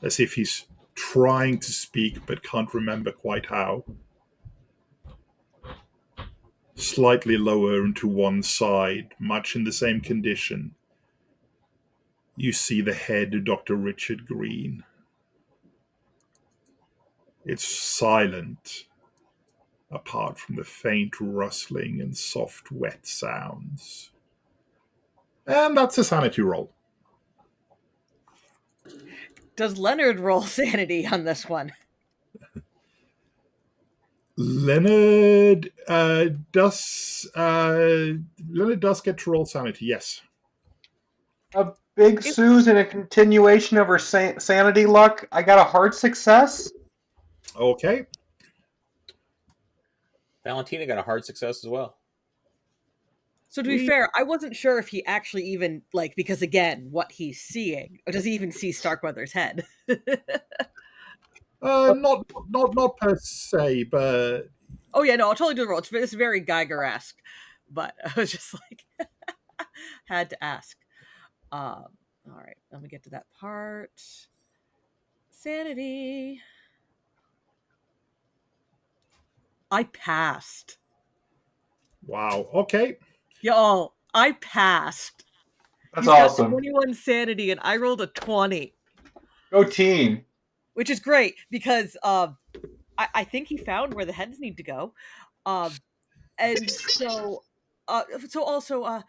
as if he's trying to speak but can't remember quite how. Slightly lower and to one side, much in the same condition, you see the head of Dr. Richard Green. It's silent, apart from the faint rustling and soft, wet sounds. And that's a sanity roll. Does Leonard roll sanity on this one? Leonard does get to roll sanity, yes. A Big Sue's in a continuation of her sanity luck. I got a hard success. Okay. Valentina got a hard success as well. So to be fair, I wasn't sure if he actually even, like, because again, what he's seeing, or does he even see Starkweather's head? Not per se, but Oh yeah, no, I'll totally do the roll. It's very Geiger-esque, but I was just like, had to ask. All right, let me get to that part. Sanity. I passed. wow. Okay. Y'all, I passed. That's He's got awesome. 21 sanity, and I rolled a 20. Go team. Which is great, because I think he found where the heads need to go. And so also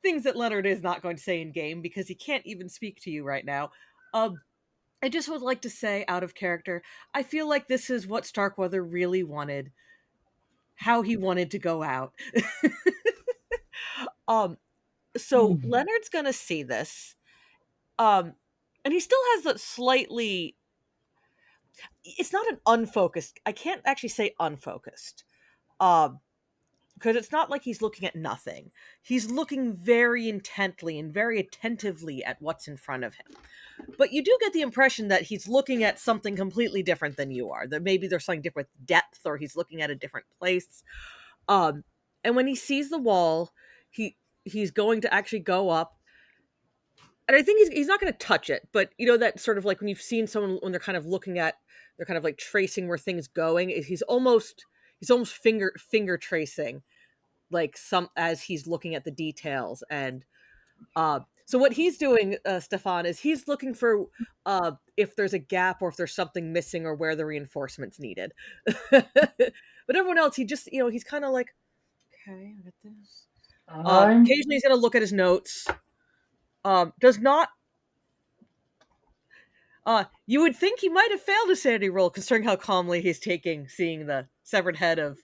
things that Leonard is not going to say in game because he can't even speak to you right now. I just would like to say, out of character, I feel like this is what Starkweather really wanted, how he wanted to go out. So Leonard's gonna see this, and he still has that slightly. It's not an unfocused. I can't actually say unfocused. Because it's not like he's looking at nothing. He's looking very intently and very attentively at what's in front of him. But you do get the impression that he's looking at something completely different than you are. That maybe there's something different with depth, or he's looking at a different place. And when he sees the wall, he's going to actually go up and I think he's not going to touch it, but that sort of like when you've seen someone when they're kind of looking at, they're kind of like tracing where things going. He's almost finger tracing, like some as he's looking at the details. And so what he's doing, Stefan, is he's looking for if there's a gap or if there's something missing or where the reinforcements needed. But everyone else, he just he's kind of like, okay, I got this. Occasionally he's going to look at his notes. Does not. You would think he might have failed a sanity roll, considering how calmly he's seeing the severed head of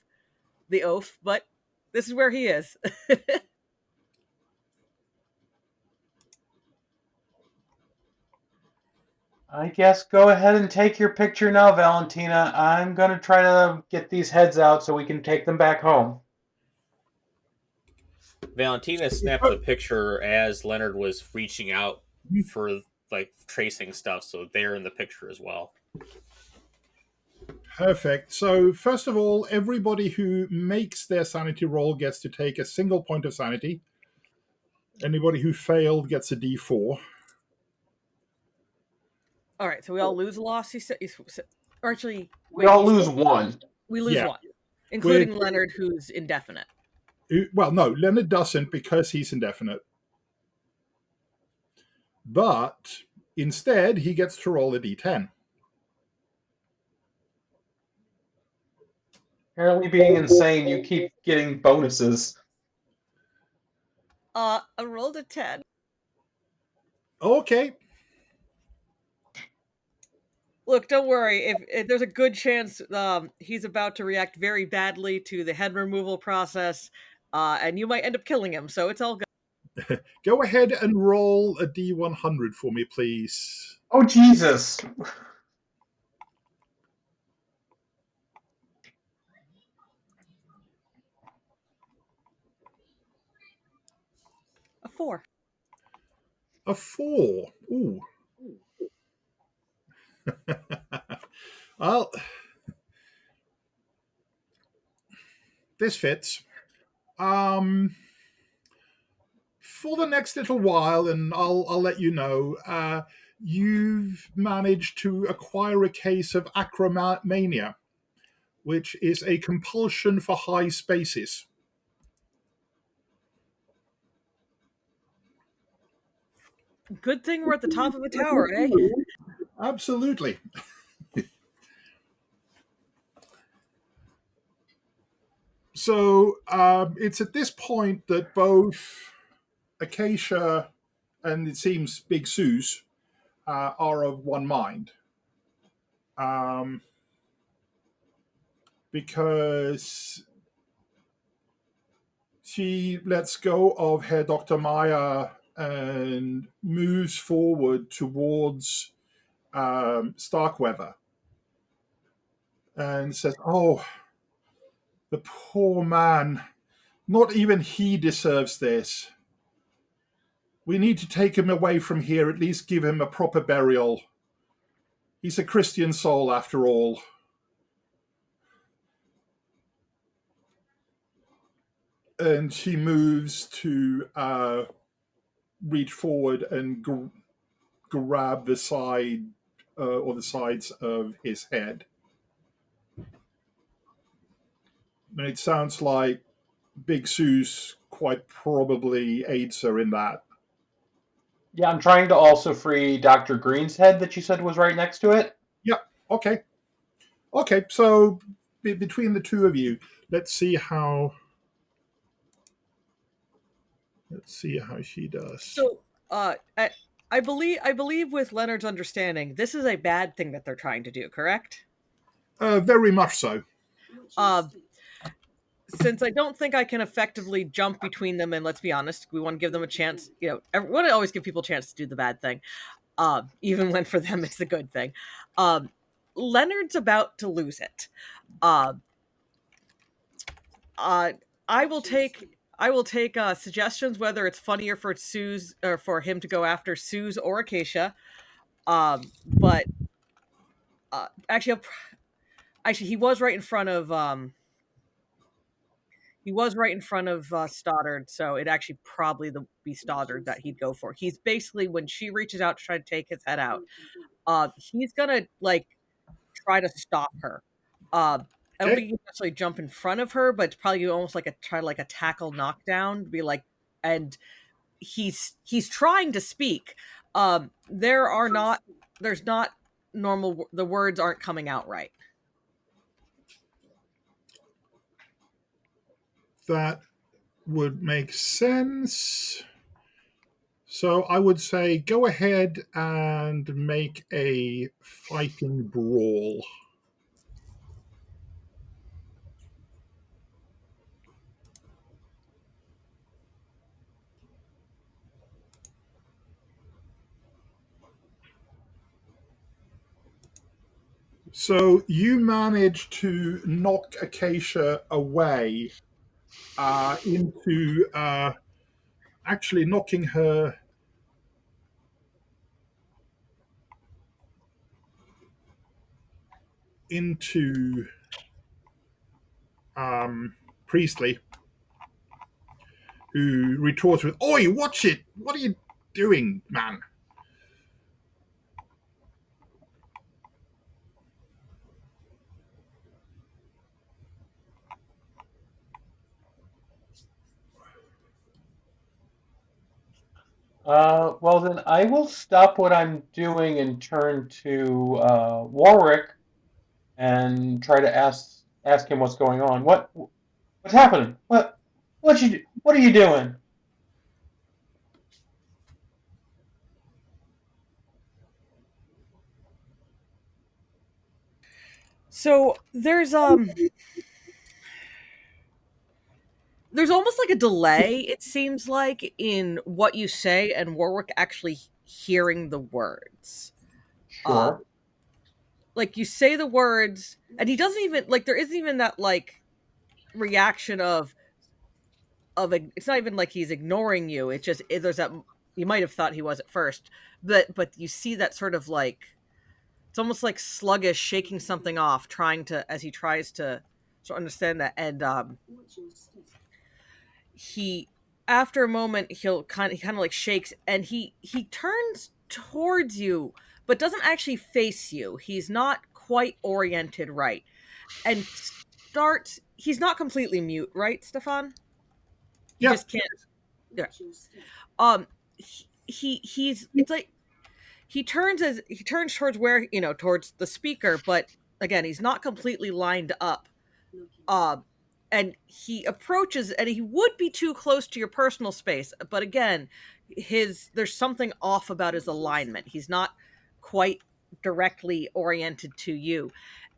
the oaf, but this is where he is. I guess go ahead and take your picture now, Valentina. I'm going to try to get these heads out so we can take them back home. Valentina snapped the picture as Leonard was reaching out for like tracing stuff, so they're in the picture as well. Perfect. So first of all, everybody who makes their sanity roll gets to take a single point of sanity. Anybody who failed gets a D4. All right, so we all lose a loss. He said, or actually, we all lose one. We lose one, including Leonard, who's indefinite. Well, no, Leonard doesn't because he's indefinite. But instead, he gets to roll a D10. Apparently, being insane, you keep getting bonuses. I rolled a 10. Okay. Look, don't worry. If there's a good chance he's about to react very badly to the head removal process, and you might end up killing him, so it's all good. Go ahead and roll a D100 for me, please. Oh, Jesus. A 4. A 4. Ooh. Well, this fits. For the next little while, and I'll let you know, you've managed to acquire a case of acromania, which is a compulsion for high spaces. Good thing we're at the top of a tower, eh? Absolutely. So it's at this point that both Acacia and it seems Big Suze are of one mind. Because she lets go of Herr Dr. Meyer and moves forward towards Starkweather and says, "Oh, the poor man. Not even he deserves this. We need to take him away from here, at least give him a proper burial. He's a Christian soul, after all." And she moves to reach forward and grab the side or the sides of his head. And it sounds like Big Suze quite probably aids her in that. Yeah, I'm trying to also free Dr. Green's head that you said was right next to it. Yeah, okay. Okay, so between the two of you, let's see how she does. So, I believe with Leonard's understanding, this is a bad thing that they're trying to do, correct? Very much so. Since I don't think I can effectively jump between them, and let's be honest, we want to give them a chance. We want to always give people a chance to do the bad thing, even when for them it's the good thing. Leonard's about to lose it. I will take suggestions, whether it's funnier for Suze or for him to go after Suze or Acacia. But actually, he was right in front of He was right in front of Stoddard, so it actually probably be Stoddard that he'd go for. He's basically, when she reaches out to try to take his head out, he's gonna like try to stop her. I don't think Okay. he can actually jump in front of her, but it's probably almost like a tackle knockdown to be like, and he's trying to speak. There's not normal. The words aren't coming out right. That would make sense. So I would say go ahead and make a fighting brawl. So you manage to knock Acacia away into actually knocking her into Priestley, who retorts with, "Oi, watch it! What are you doing, man?" Well, then I will stop what I'm doing and turn to Warwick and try to ask him what's going on. What's happening? What are you doing? So there's almost like a delay, it seems like, in what you say and Warwick actually hearing the words. Sure. Like you say the words, and he doesn't even like. There isn't even that like reaction of it's not even like he's ignoring you. It's just there's that you might have thought he was at first, but you see that sort of like it's almost like sluggish, shaking something off, trying to as he tries to understand that, and he after a moment he kind of like shakes and he turns towards you but doesn't actually face you. He's not quite oriented right and starts he's not completely mute, right, Stefan? He Yeah. just can't. Yeah. He's it's like he turns towards where towards the speaker, but again he's not completely lined up. um and he approaches and he would be too close to your personal space, but again his there's something off about his alignment. He's not quite directly oriented to you,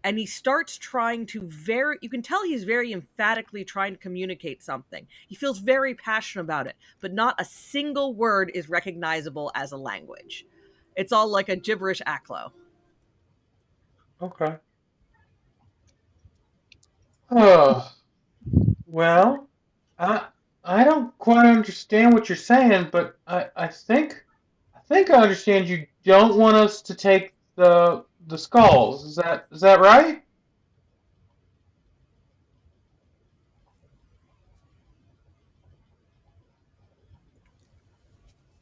and he starts trying to very you can tell he's very emphatically trying to communicate something. He feels very passionate about it, but not a single word is recognizable as a language. It's all like a gibberish aclo. Okay. Oh, well, I I don't quite understand what you're saying, but I think I understand you don't want us to take the skulls. Is that right?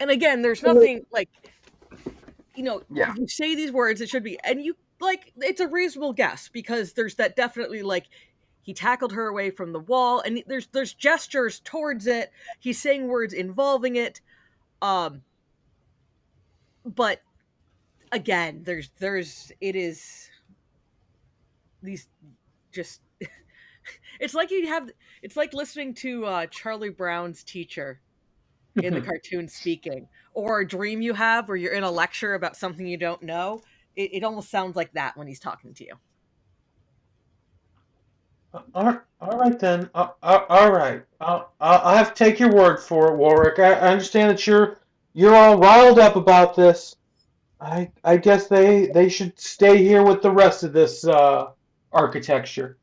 And again, there's nothing like Yeah. you say these words, it should be, and you like, it's a reasonable guess because there's that definitely like he tackled her away from the wall, and there's gestures towards it. He's saying words involving it, um, but again, there's it is these just it's like it's like listening to Charlie Brown's teacher in the cartoon speaking, or a dream you have where you're in a lecture about something you don't know. It almost sounds like that when he's talking to you. All right then. All right. I'll have to take your word for it, Warwick. I understand that you're all riled up about this. I guess they should stay here with the rest of this architecture.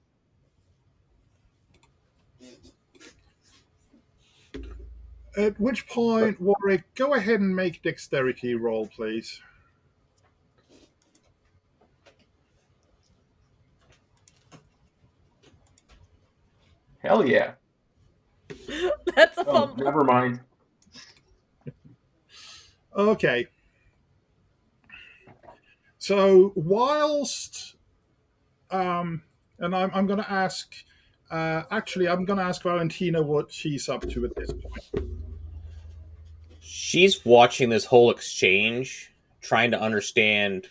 At which But point, Warwick, go ahead and make dexterity roll, please. hell yeah. Oh, never mind. Okay. So whilst and I'm going to ask. Actually, I'm going to ask Valentina what she's up to at this point. She's watching this whole exchange, trying to understand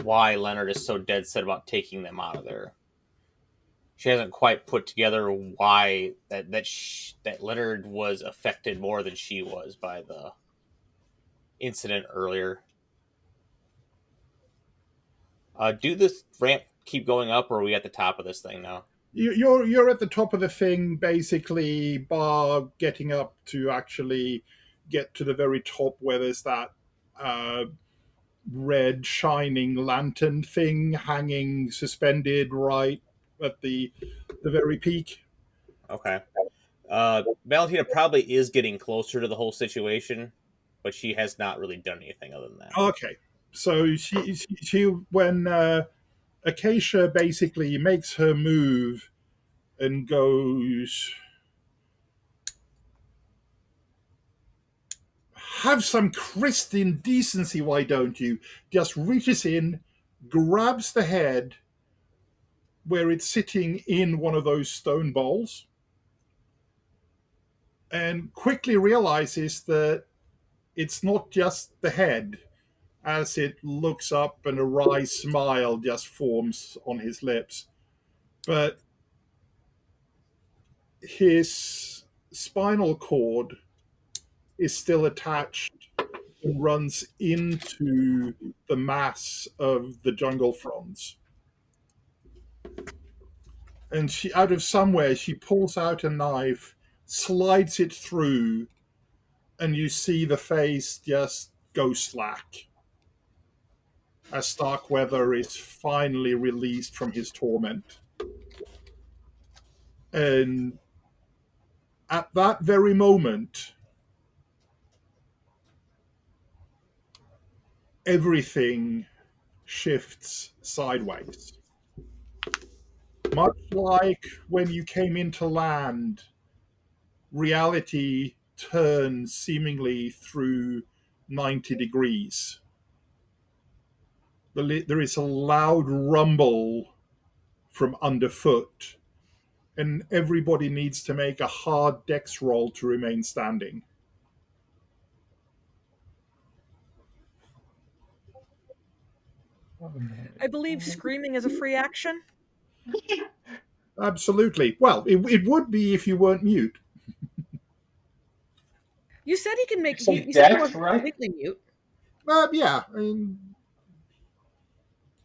why Leonard is so dead set about taking them out of there. She hasn't quite put together why that Leonard was affected more than she was by the incident earlier. Do this ramp keep going up, or are we at the top of this thing now? You're at the top of the thing, basically, bar getting up to actually get to the very top where there's that red shining lantern thing hanging suspended right at the very peak. Okay. Valentina probably is getting closer to the whole situation, but she has not really done anything other than that. Okay, so she when Acacia basically makes her move and goes, have some Christian decency, why don't you? Just reaches in, grabs the head where it's sitting in one of those stone bowls, and quickly realizes that it's not just the head, as it looks up and a wry smile just forms on his lips. But his spinal cord is still attached and runs into the mass of the jungle fronds. And she, out of somewhere, she pulls out a knife, slides it through, and you see the face just go slack as Starkweather is finally released from his torment. And at that very moment, everything shifts sideways. Much like when you came into land, reality turns seemingly through 90 degrees. There is a loud rumble from underfoot, and everybody needs to make a hard dex roll to remain standing. I believe screaming is a free action. Absolutely. Well, it would be if you weren't mute. You said he can make. Say You said he dex, wasn't right? completely mute. Yeah, I mean,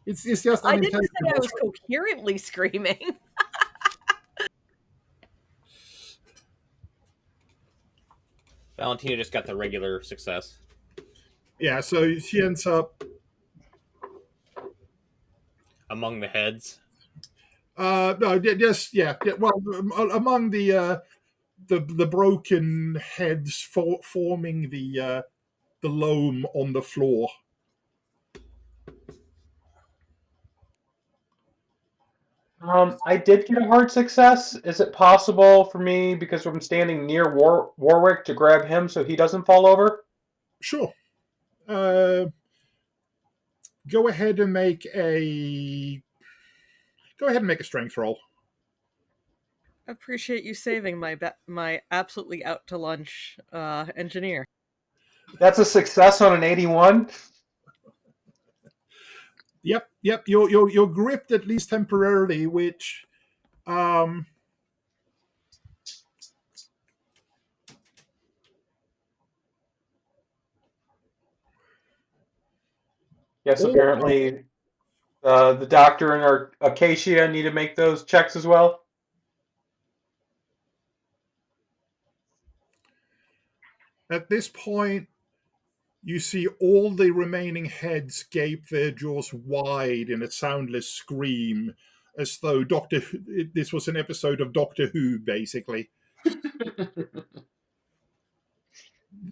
it's just I didn't say I unintelligible. was coherently screaming. Valentina just got the regular success. Yeah, so she ends up. Among the heads. No, just yeah. Well, among the broken heads forming the loam on the floor. I did get a hard success. Is it possible for me, because I'm standing near Warwick, to grab him so he doesn't fall over? Sure. Go ahead and make a strength roll. Appreciate you saving my absolutely out to lunch engineer. That's a success on an 81. Yep. You're gripped at least temporarily, which Yes, all apparently the doctor and our Acacia need to make those checks as well. at this point you see all the remaining heads gape their jaws wide in a soundless scream, as though this was an episode of Doctor Who, basically.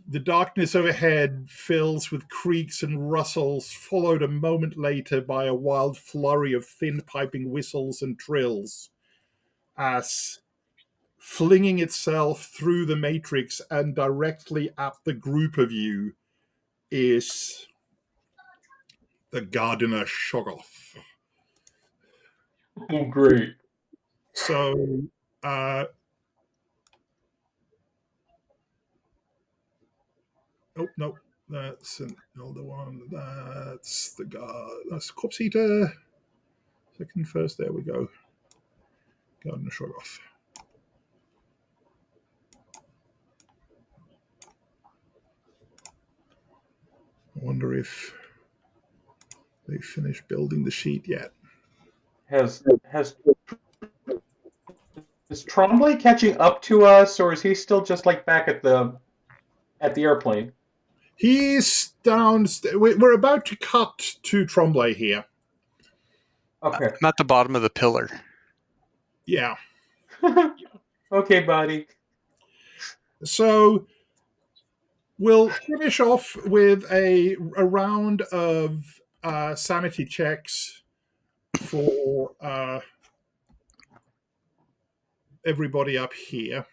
The darkness overhead fills with creaks and rustles, followed a moment later by a wild flurry of thin piping whistles and trills, as flinging itself through the matrix and directly at the group of you is the Gardener Shoggoth. Oh, great. So, oh, no, that's another one. That's the guard. That's Corpse Eater. Second, first, there we go. Gardener Shoggoth. I wonder if they finished building the sheet yet. Is Trombley catching up to us, or is he still just like back at the airplane? He's down. We're about to cut to Trombley here. Okay. I'm at the bottom of the pillar. Yeah. Okay, buddy. So we'll finish off with a round of sanity checks for everybody up here.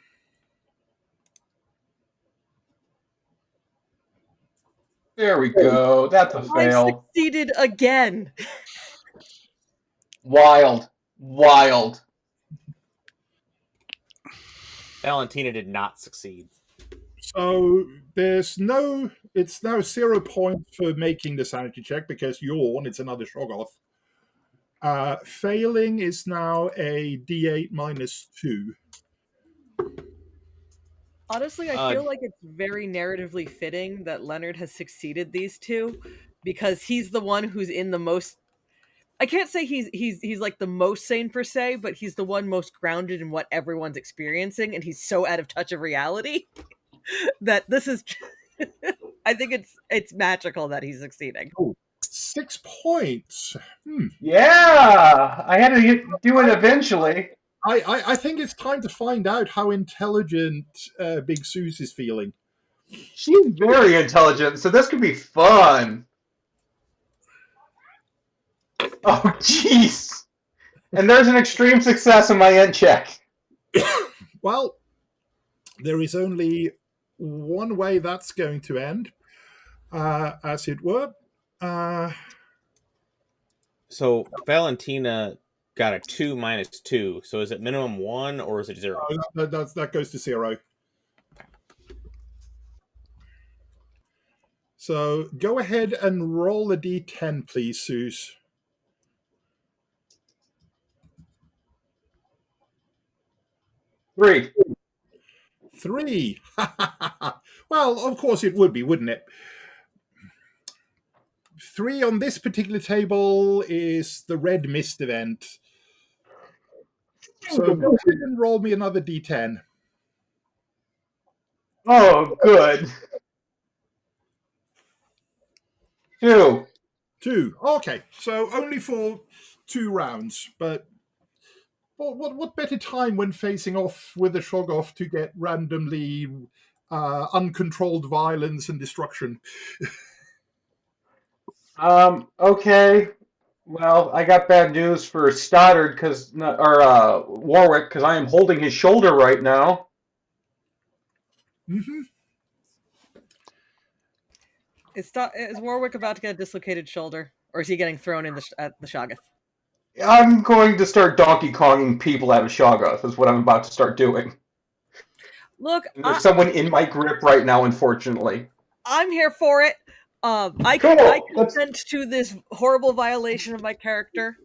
There we go. That's a I fail. succeeded again. Wild. Wild. Valentina did not succeed. So it's now 0 points for making the sanity check because yawn, it's another Shoggoth. Failing is now a D8 -2. Honestly, I feel like it's very narratively fitting that Leonard has succeeded these two because he's the one who's in the most. I can't say he's like the most sane per se, but he's the one most grounded in what everyone's experiencing, and he's so out of touch of reality that this is. I think it's magical that he's succeeding. 6 points. Yeah, I had to do it eventually. I think it's time to find out how intelligent Big Suze is feeling. She's very intelligent, so this could be fun. Oh, jeez. And there's an extreme success in my int check. Well, there is only one way that's going to end, as it were. So Valentina got a 2 -2. So is it minimum 1 or is it 0? That goes to 0. So go ahead and roll a d10, please, Suze. 3. 3. Well, of course it would be, wouldn't it? 3 on this particular table is the red mist event. So go ahead and roll me another d10. Oh, good. 2. 2. Okay, so only for 2 rounds, but what better time when facing off with a Shoggoth to get randomly uncontrolled violence and destruction? Okay. Well, I got bad news for Stoddard Warwick because I am holding his shoulder right now. Mm-hmm. Is Warwick about to get a dislocated shoulder, or is he getting thrown in at the Shoggoth? I'm going to start Donkey Konging people out of Shoggoth, is what I'm about to start doing. Look, And there's someone in my grip right now, unfortunately. I'm here for it. I consent to this horrible violation of my character.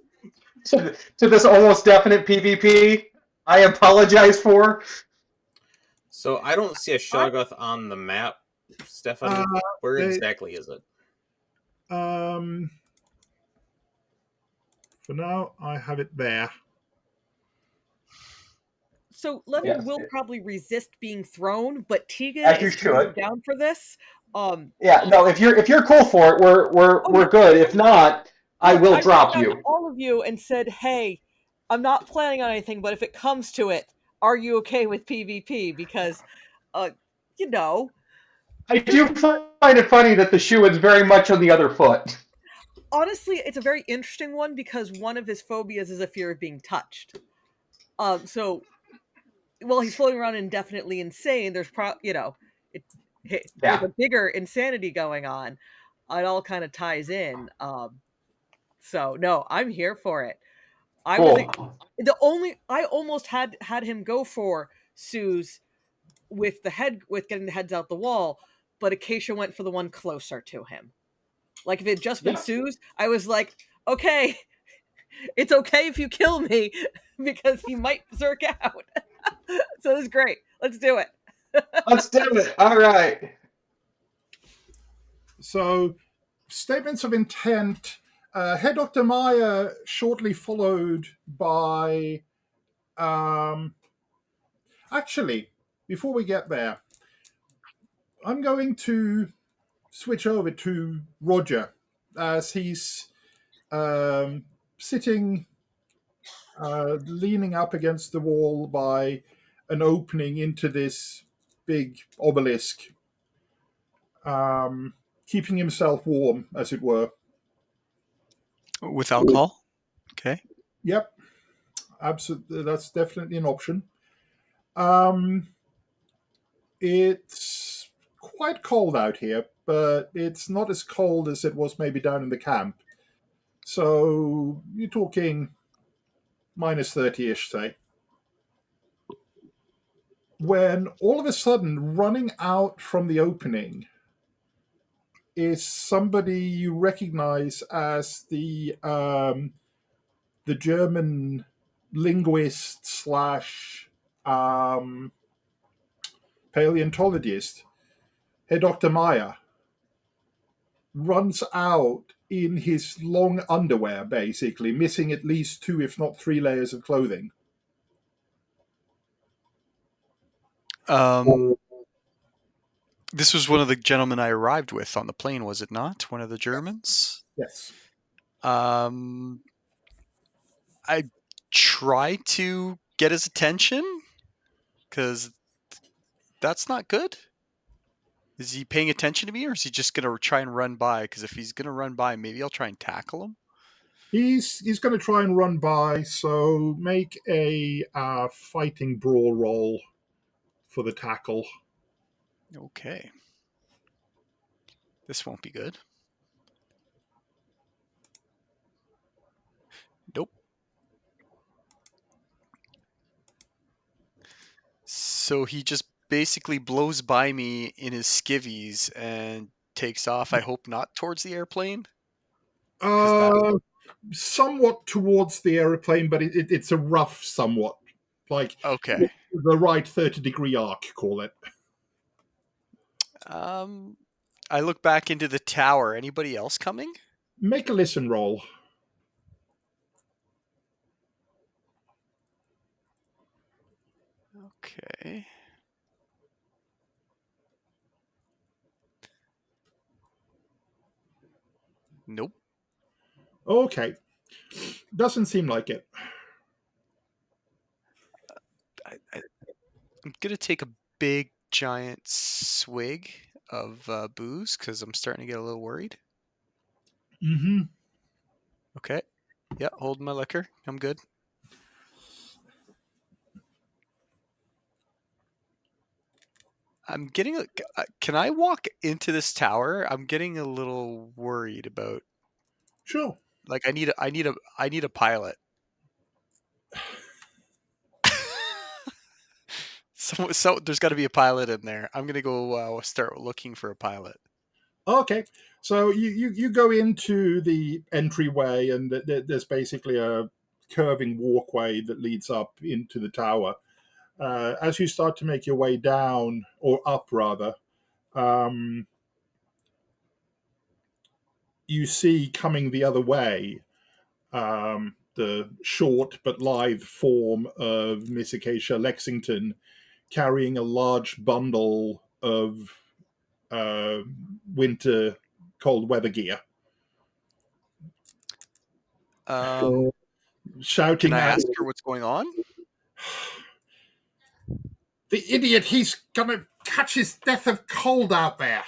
To this almost definite PvP, I apologize for. So I don't see a Shoggoth on the map, Stefan. Where exactly is it? For now, I have it there. So Leonard will probably resist being thrown, but Tegan As you is should. down for this. Yeah, no. If you're cool for it, we're good. If not, I will drop you. All of you and said, "Hey, I'm not planning on anything, but if it comes to it, are you okay with PvP?" Because, you know, I do find it funny that the shoe is very much on the other foot. Honestly, it's a very interesting one because one of his phobias is a fear of being touched. So well, he's floating around indefinitely insane. There's with Yeah. a bigger insanity going on. It all kind of ties in. So no, I'm here for it. I was Cool. I almost had him go for Sue's with getting the heads out the wall, but Acacia went for the one closer to him. Like if it had just been Yeah. Sue's, I was like, okay, it's okay if you kill me because he might berserk out. So this is great. Let's do it. Let's do it. All right. So, statements of intent. Head Dr. Maya shortly followed by. Actually, before we get there, I'm going to switch over to Roger as he's sitting, leaning up against the wall by an opening into this big obelisk, keeping himself warm, as it were. With alcohol? Okay. Yep, absolutely. That's definitely an option. Um, it's quite cold out here, but it's not as cold as it was maybe down in the camp. So you're talking minus 30-ish, say. When all of a sudden, running out from the opening is somebody you recognize as the German linguist slash paleontologist, Herr Dr. Meyer, runs out in his long underwear, basically, missing at least 2, if not 3 layers of clothing. This was one of the gentlemen I arrived with on the plane, was it not? One of the Germans? Yes. I try to get his attention because that's not good. Is he paying attention to me, or is he just going to try and run by? Because if he's going to run by, maybe I'll try and tackle him. He's going to try and run by, so make a fighting brawl roll for the tackle. Okay. This won't be good. Nope. So he just basically blows by me in his skivvies and takes off. I hope not towards the airplane. Uh, Somewhat towards the aeroplane, but it's a rough somewhat. Like Okay. the right 30-degree arc, call it. I look back into the tower. Anybody else coming? Make a listen roll. Okay. Nope. Okay. Doesn't seem like it. I'm gonna take a big giant swig of booze because I'm starting to get a little worried. Mm-hmm. Okay. Yeah, holding my liquor. I'm good. I'm getting a. Can I walk into this tower? I'm getting a little worried about. Sure. Like I need a pilot. So there's got to be a pilot in there. I'm gonna go start looking for a pilot. Okay. So you go into the entryway, and there's basically a curving walkway that leads up into the tower. As you start to make your way down, or up rather, you see coming the other way the short but lithe form of Miss Acacia Lexington carrying a large bundle of uh, winter cold weather gear, Can shouting I at ask her what's going on? the idiot. He's gonna catch his death of cold out there.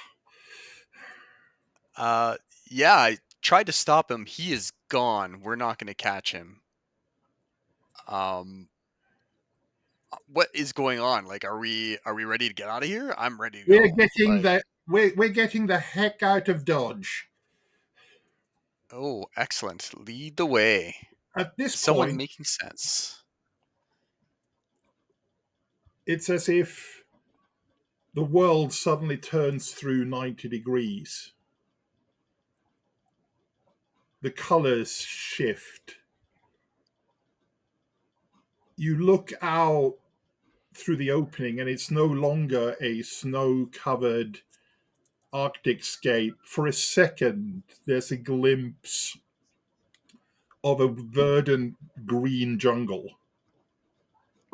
Yeah, I tried to stop him. He is gone. We're not gonna catch him. Um, What is going on? Like, are we ready to get out of here? I'm ready to We're go. getting Like, we're getting the heck out of Dodge. oh, excellent. Lead the way. At this Someone point, making sense. it's as if the world suddenly turns through 90 degrees. The colors shift. You look out through the opening, and it's no longer a snow covered Arctic scape. For a second, there's a glimpse of a verdant green jungle.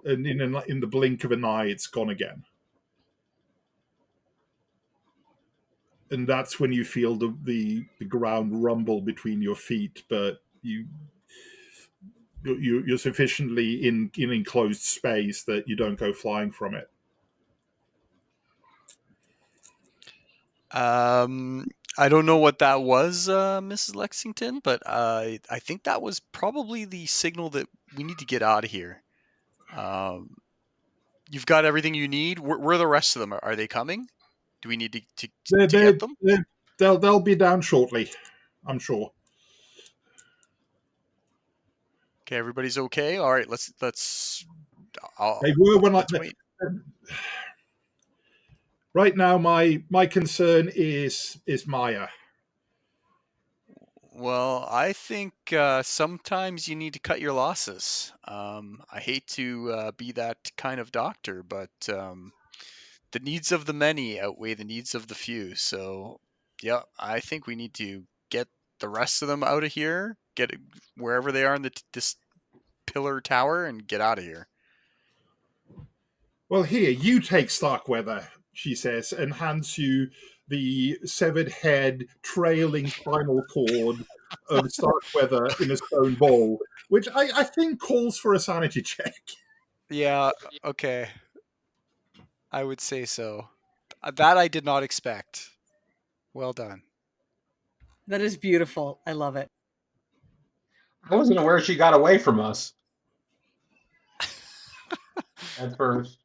And in the blink of an eye, it's gone again. And that's when you feel the ground rumble between your feet, but you're sufficiently in enclosed space that you don't go flying from it. I don't know what that was, Mrs. Lexington, but I think that was probably the signal that we need to get out of here. Um, you've got everything you need. Where are the rest of them? Are they coming? Do we need They're, to they're, get them? they'll be down shortly, I'm sure. Okay, everybody's okay. All right, let's. They were when Let's wait. right now my concern is Maya. Well, I think sometimes you need to cut your losses. I hate to be that kind of doctor, but the needs of the many outweigh the needs of the few. So, yeah, I think we need to get the rest of them out of here, get wherever they are in this pillar tower, and get out of here. Well, here, you take Starkweather, she says, and hands you the severed head, trailing spinal cord of Starkweather in a stone bowl, which I think calls for a sanity check. Yeah, okay. I would say so. That I did not expect. Well done. That is beautiful. I love it. I wasn't aware she got away from us at first.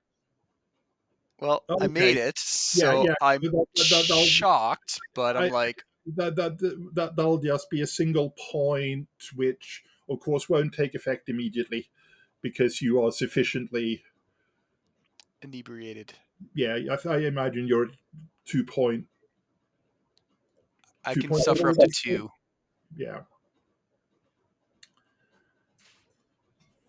Well, I made Okay, it, yeah, so yeah. I'm That'll, shocked, but I'm I, like, that'll just be a single point, which, of course, won't take effect immediately because you are sufficiently. inebriated. Yeah, I imagine you're at 2 point I two can point. suffer up to 2. Yeah.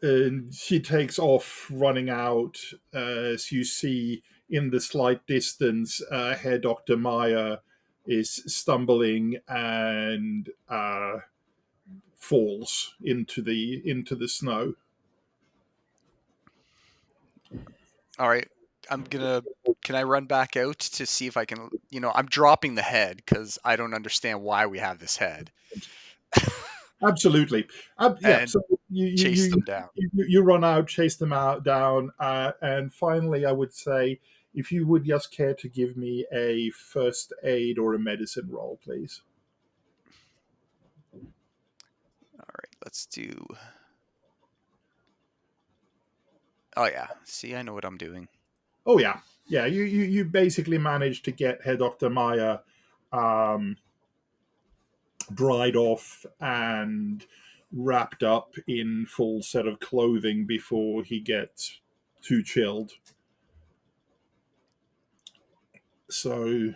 And she takes off running out as you see in the slight distance Herr Dr. Meyer is stumbling and falls into the snow. All right, I'm gonna. Can I run back out to see if I can? I'm dropping the head because I don't understand why we have this head, Absolutely. Yeah, and so you chase them down. you run out, chase them out down, and finally I would say if you would just care to give me a first aid or a medicine roll, please. All right, let's do. Oh yeah, see, I know what I'm doing. Oh yeah, yeah. You basically managed to get Herr Dr. Meyer um, dried off and wrapped up in full set of clothing before he gets too chilled. So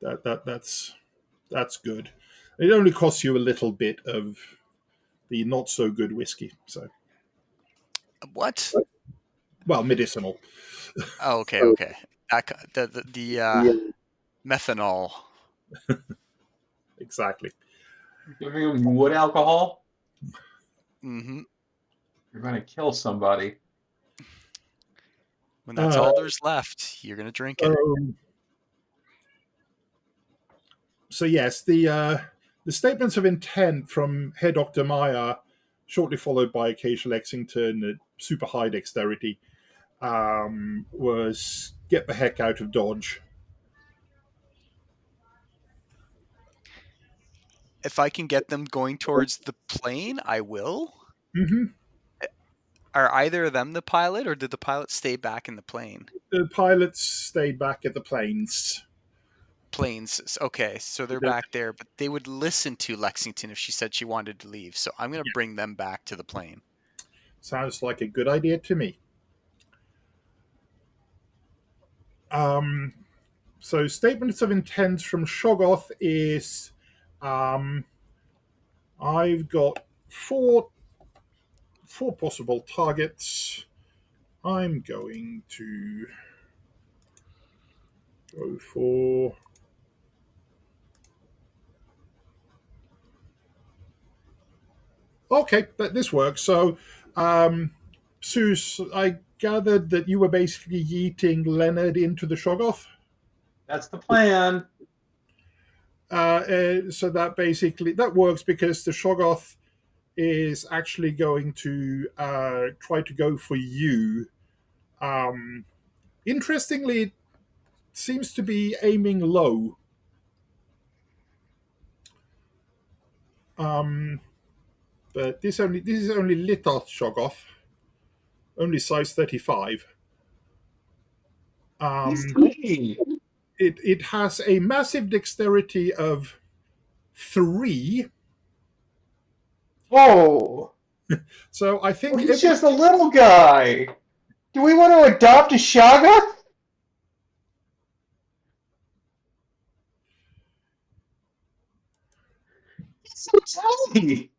that's good. It only costs you a little bit of the not so good whiskey. So What? well, medicinal. Oh, okay. The methanol. Exactly. Giving him wood alcohol, Mm-hmm. you're going to kill somebody. When that's Uh, all there's left, you're gonna drink it. um, so yes, the statements of intent from Herr Dr. Meyer, shortly followed by Acacia Lexington at super high dexterity, was get the heck out of Dodge. If I can get them going towards the plane, I will. Mm-hmm. Are either of them the pilot, or did the pilot stay back in the plane? The pilots stayed back at the planes. Planes. Okay, so they're back there, but they would listen to Lexington if she said she wanted to leave. So I'm going to bring them back to the plane. Sounds like a good idea to me. So statements of intent from Shoggoth is, I've got four possible targets. I'm going to go for. Okay, this works. So, Seuss, I gathered that you were basically yeeting Leonard into the Shoggoth. That's the plan. So that works because the Shoggoth is actually going to try to go for you. Interestingly, it seems to be aiming low. But this is only Litoth Shoggoth, only size 35. He's tiny. It has a massive dexterity of 3. Whoa. So I think He's just a little guy. Do we want to adopt a Shaga? He's so tiny.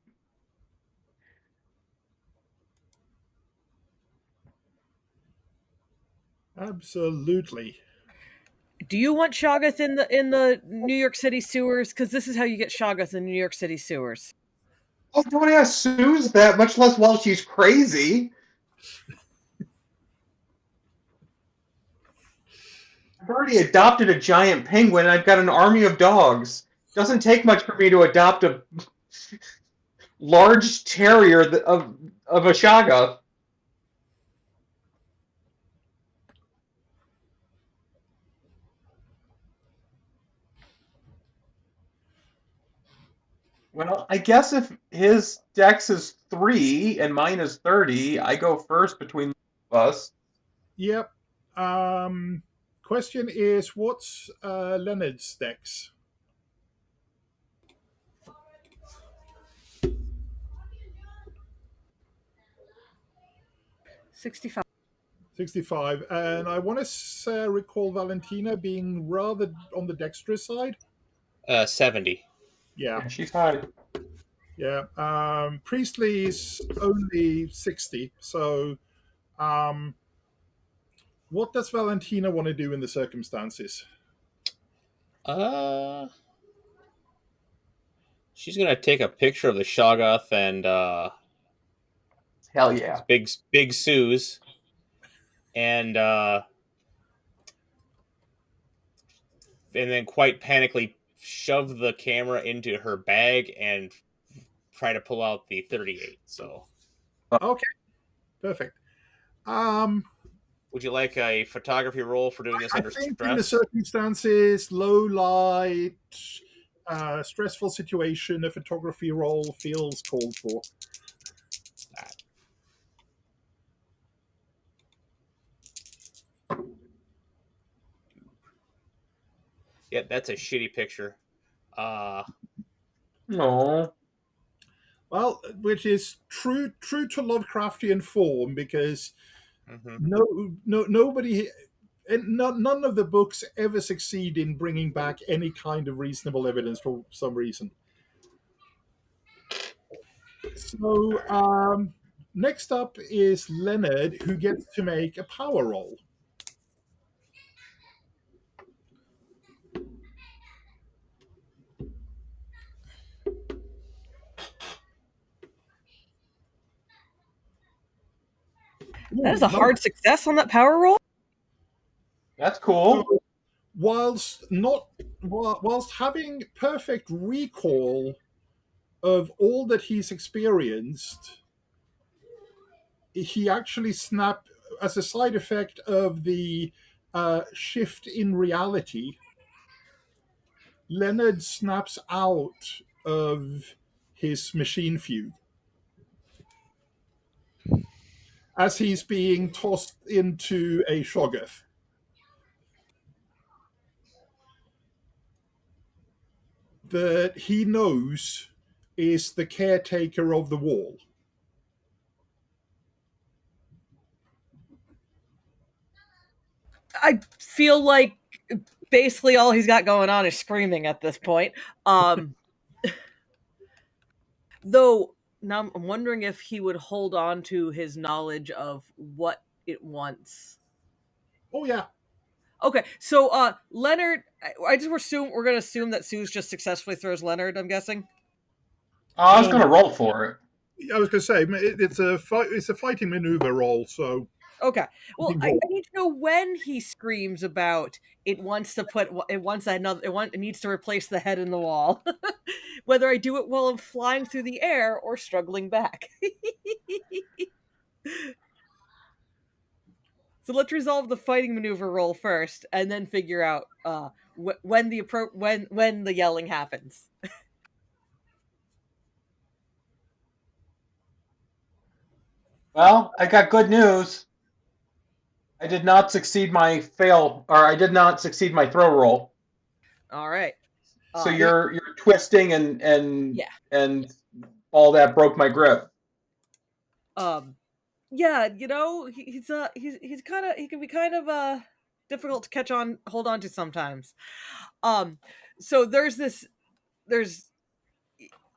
Absolutely. Do you want Shoggoth in the New York City sewers? Because this is how you get Shoggoth in New York City sewers. I don't ask Suze that, much less while she's crazy. I've already adopted a giant penguin, and I've got an army of dogs. Doesn't take much for me to adopt a large terrier of a Shaga. Well, I guess if his dex is 3 and mine is 30, I go first between us. Yep. Question is, what's Leonard's dex? 65. 65. And I want to recall Valentina being rather on the dexterous side. 70. Yeah. Yeah, she's high. Yeah. Priestley's only 60. So, what does Valentina want to do in the circumstances? She's gonna take a picture of the Shoggoth and Hell yeah. big Suze, and then quite panically shove the camera into her bag and try to pull out the 38. So, Okay, perfect. would you like a photography roll for doing this I under think in the stress? circumstances, low light, stressful situation, a photography role feels called for. Yeah, that's a shitty picture. No. Well, which is true to Lovecraftian form because mhm. nobody and none of the books ever succeed in bringing back any kind of reasonable evidence for some reason. So next up is Leonard, who gets to make a power roll. That is a hard success on that power roll. That's cool. So, whilst having perfect recall of all that he's experienced, he actually snapped as a side effect of the shift in reality. Leonard snaps out of his machine fugue. as he's being tossed into a shoggoth. That he knows is the caretaker of the wall. I feel like basically all he's got going on is screaming at this point. Though now I'm wondering if he would hold on to his knowledge of what it wants. Oh yeah. Okay, so Leonard, I just we're gonna assume that Suze just successfully throws Leonard. I'm guessing. I was going to roll for it. I was going to say it's a fighting maneuver roll, so Okay. Well, I need to know when he screams about it wants to put it wants another it needs to replace the head in the wall. Whether I do it while I'm flying through the air or struggling back. So let's resolve the fighting maneuver roll first, and then figure out when the yelling happens. Well, I got good news. I did not succeed my throw roll. All right. So you're twisting and all that broke my grip. Yeah, he's kind of he can be kind of difficult to hold on to sometimes. So there's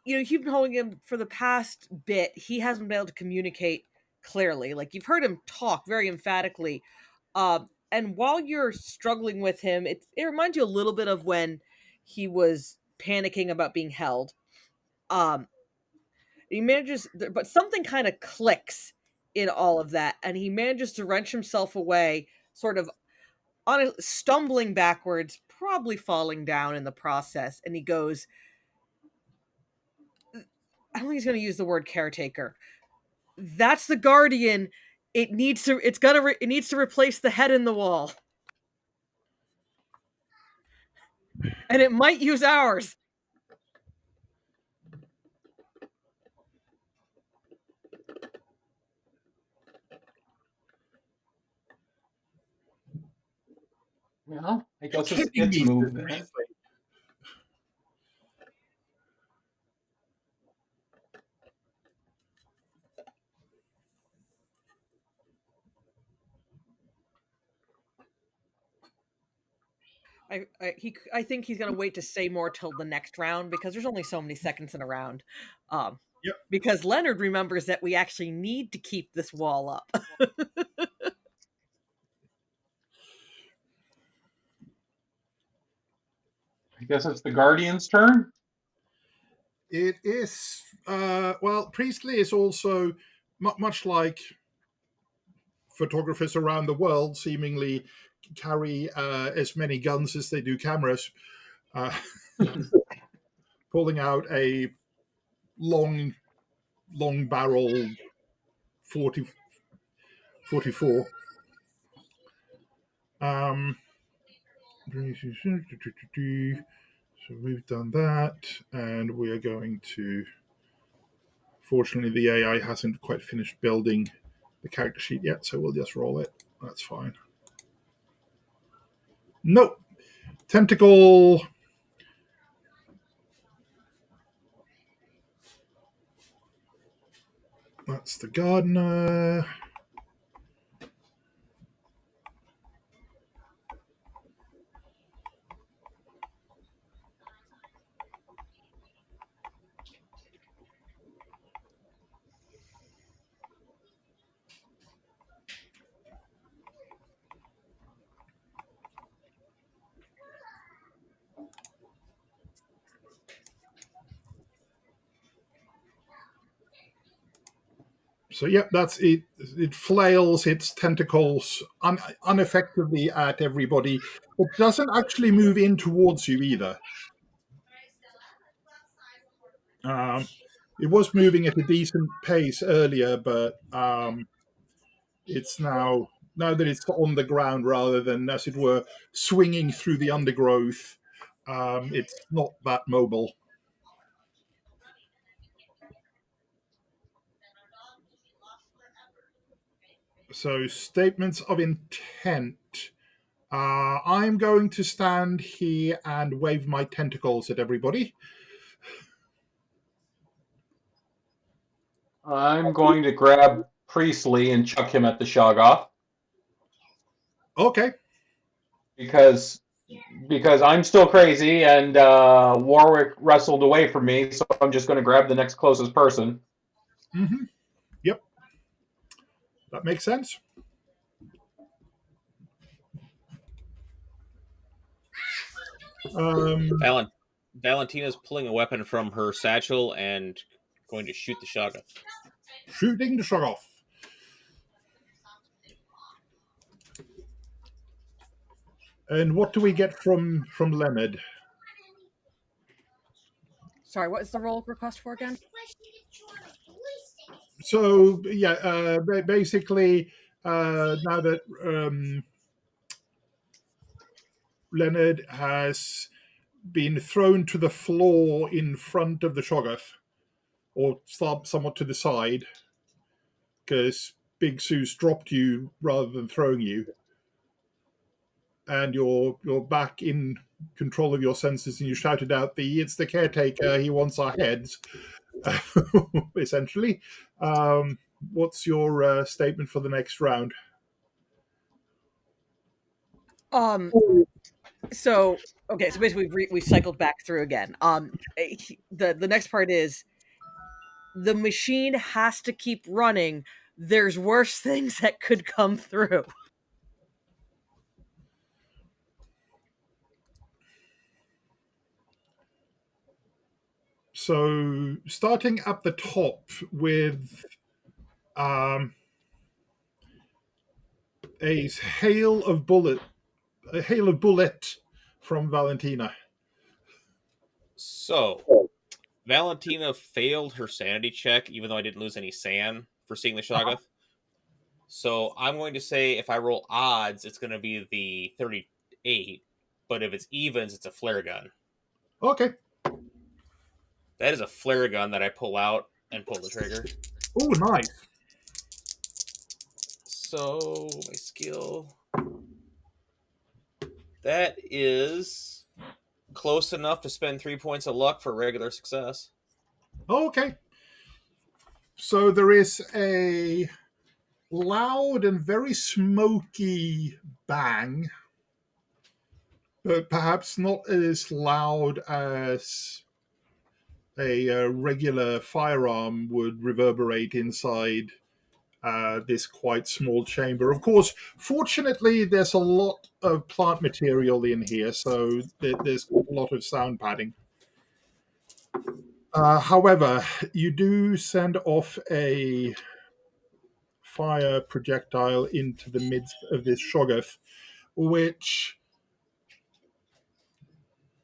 you've been holding him for the past bit. He hasn't been able to communicate clearly. Like, you've heard him talk very emphatically. And while you're struggling with him, it reminds you a little bit of when he was panicking about being held. He manages, but something kind of clicks in all of that, and he manages to wrench himself away, sort of stumbling backwards, probably falling down in the process. And he goes, I don't think he's going to use the word caretaker. That's the guardian. It needs to replace the head in the wall. And it might use ours. Well, I guess it's move then. I think he's gonna wait to say more till the next round, because there's only so many seconds in a round. Yep. Because Leonard remembers that we actually need to keep this wall up. I guess it's the Guardian's turn. It is. Well, Priestley is also much like photographers around the world, seemingly carry as many guns as they do cameras. Pulling out a long barrel 44. So we've done that, and we are going to. Fortunately, the AI hasn't quite finished building the character sheet yet, so we'll just roll it. That's fine. Nope. Tentacle. That's the gardener. So yep, that's it. It flails its tentacles ineffectively at everybody. It doesn't actually move in towards you either. It was moving at a decent pace earlier, but it's now that it's on the ground rather than, as it were, swinging through the undergrowth. It's not that mobile. So, statements of intent. I'm going to stand here and wave my tentacles at everybody. I'm going to grab Priestley and chuck him at the Shoggoth Okay. because I'm still crazy and Warwick wrestled away from me, so I'm just going to grab the next closest person. Mm-hmm. Yep. That makes sense. Valentina's pulling a weapon from her satchel and going to shoot the Shoggoth. Shooting the shot off. And what do we get from Leonard? Sorry, what is the roll request for again? So yeah, basically, now that Leonard has been thrown to the floor in front of the Shoggoth, or somewhat to the side, because Big Sue's dropped you rather than throwing you, and you're back in control of your senses, and you shouted out, "It's the caretaker. He wants our heads." Essentially, what's your statement for the next round? Um. So okay. So basically, we cycled back through again. The next part is the machine has to keep running. There's worse things that could come through. So, starting at the top with um, a a hail of bullet from Valentina. So, Valentina failed her sanity check, even though I didn't lose any sand for seeing the Shoggoth. So, I'm going to say if I roll odds, it's going to be the 38. But if it's evens, it's a flare gun. Okay. That is a flare gun that I pull out and pull the trigger. Oh, nice. So, my skill. That is close enough to spend 3 points of luck for regular success. Okay. So there is a loud and very smoky bang, but perhaps not as loud as a regular firearm would reverberate inside this quite small chamber. Of course, fortunately, there's a lot of plant material in here, so there's a lot of sound padding. However, you do send off a fire projectile into the midst of this Shoggoth, which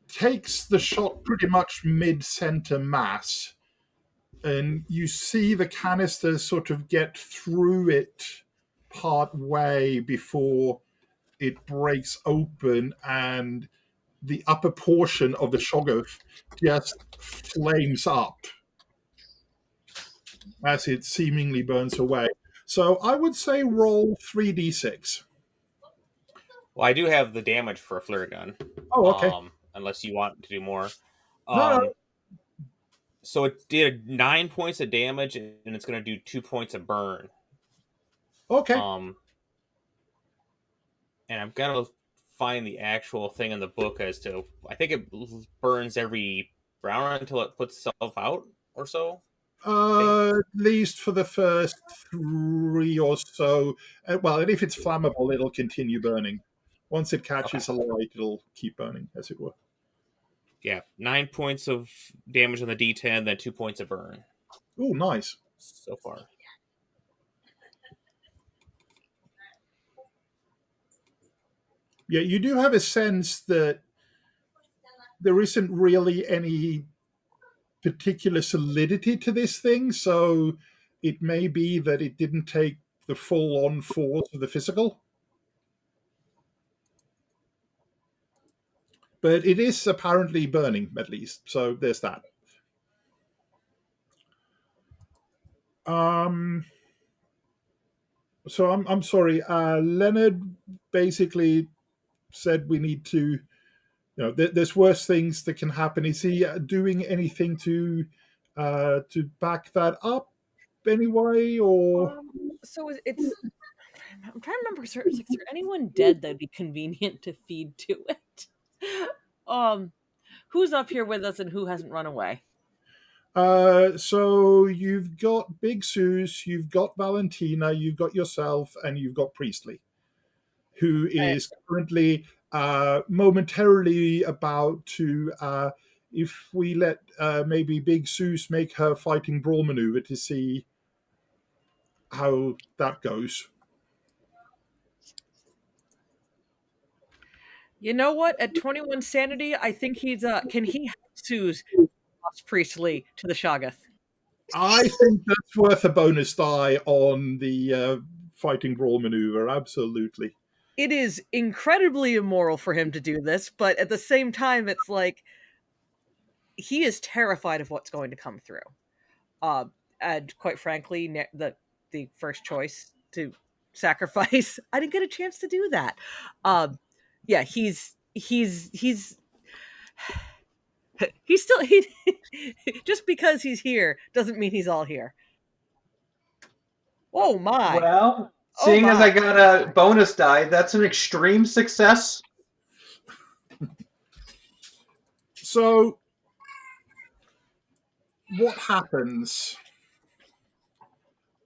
takes the shot pretty much mid-center mass, and you see the canister sort of get through it part way before it breaks open, and the upper portion of the Shoggoth just flames up as it seemingly burns away. So I would say roll 3d6. Well, I do have the damage for a flare gun. Oh, okay. Unless you want to do more. No, no. So it did 9 points of damage, and it's going to do 2 points of burn. Okay. And I've got to find the actual thing in the book as to. I think it burns every round until it puts itself out or so. At least for the first 3 or so. Well, and if it's flammable, it'll continue burning. Once it catches a light, it'll keep burning, as it were. Yeah, 9 points of damage on the D10, then 2 points of burn. Oh, nice. So far. Yeah, you do have a sense that there isn't really any particular solidity to this thing, so it may be that it didn't take the full-on force of the physical. But it is apparently burning, at least, so there's that. So I'm sorry. Leonard basically said we need to. There's worse things that can happen. Is he doing anything to back that up anyway, or? So it's. I'm trying to remember. Is there anyone dead that'd be convenient to feed to it? Who's up here with us and who hasn't run away? So you've got Big Suze, you've got Valentina, you've got yourself, and you've got Priestley, who is currently momentarily about to, if we let maybe Big Suze make her fighting brawl maneuver to see how that goes. You know what? At 21 sanity, I think he's can he help Suze lost Priestley to the Shoggoth? I think that's worth a bonus die on the fighting brawl maneuver. Absolutely. It is incredibly immoral for him to do this, but at the same time, it's like he is terrified of what's going to come through. Uh, and quite frankly, the first choice to sacrifice, I didn't get a chance to do that. Yeah, he's he's still he just because he's here doesn't mean he's all here. Oh my! Well, Oh seeing as my! I got a bonus die, that's an extreme success. So, what happens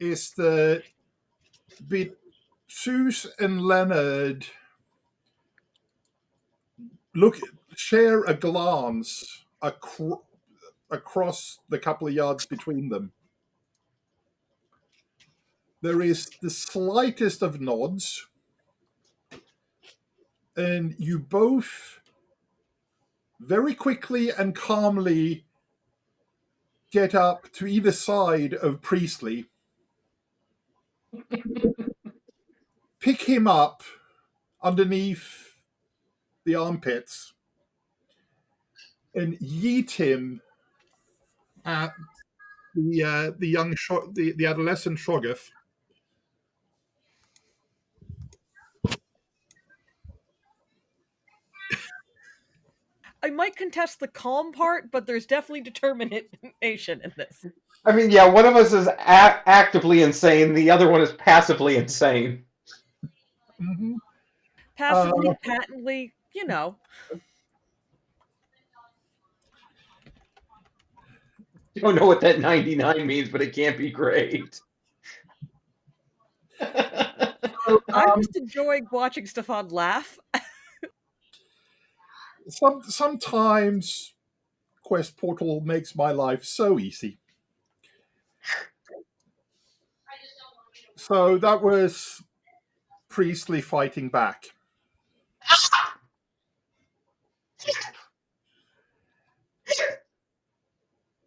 is that Suze and Leonard share a glance across the couple of yards between them. There is the slightest of nods, and you both very quickly and calmly get up to either side of Priestley, pick him up underneath the armpits, and yeet him at the adolescent Shoggoth. I might contest the calm part, but there's definitely determination in this. I mean, yeah, one of us is actively insane, the other one is passively insane. Mm-hmm. Passively, patently, you know. I don't know what that 99 means, but it can't be great. I just enjoy watching Stefan laugh. Sometimes Quest Portal makes my life so easy. So that was Priestley fighting back.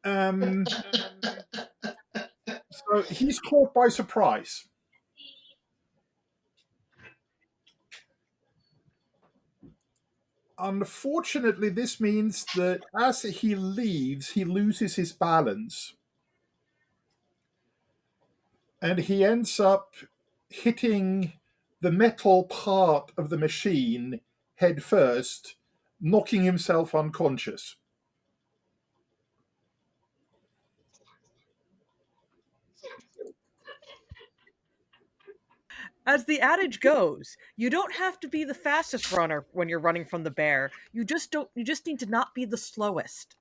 So he's caught by surprise. Unfortunately, this means that as he leaves, he loses his balance. And he ends up hitting the metal part of the machine head first, knocking himself unconscious. As the adage goes, you don't have to be the fastest runner when you're running from the bear. You just need to not be the slowest.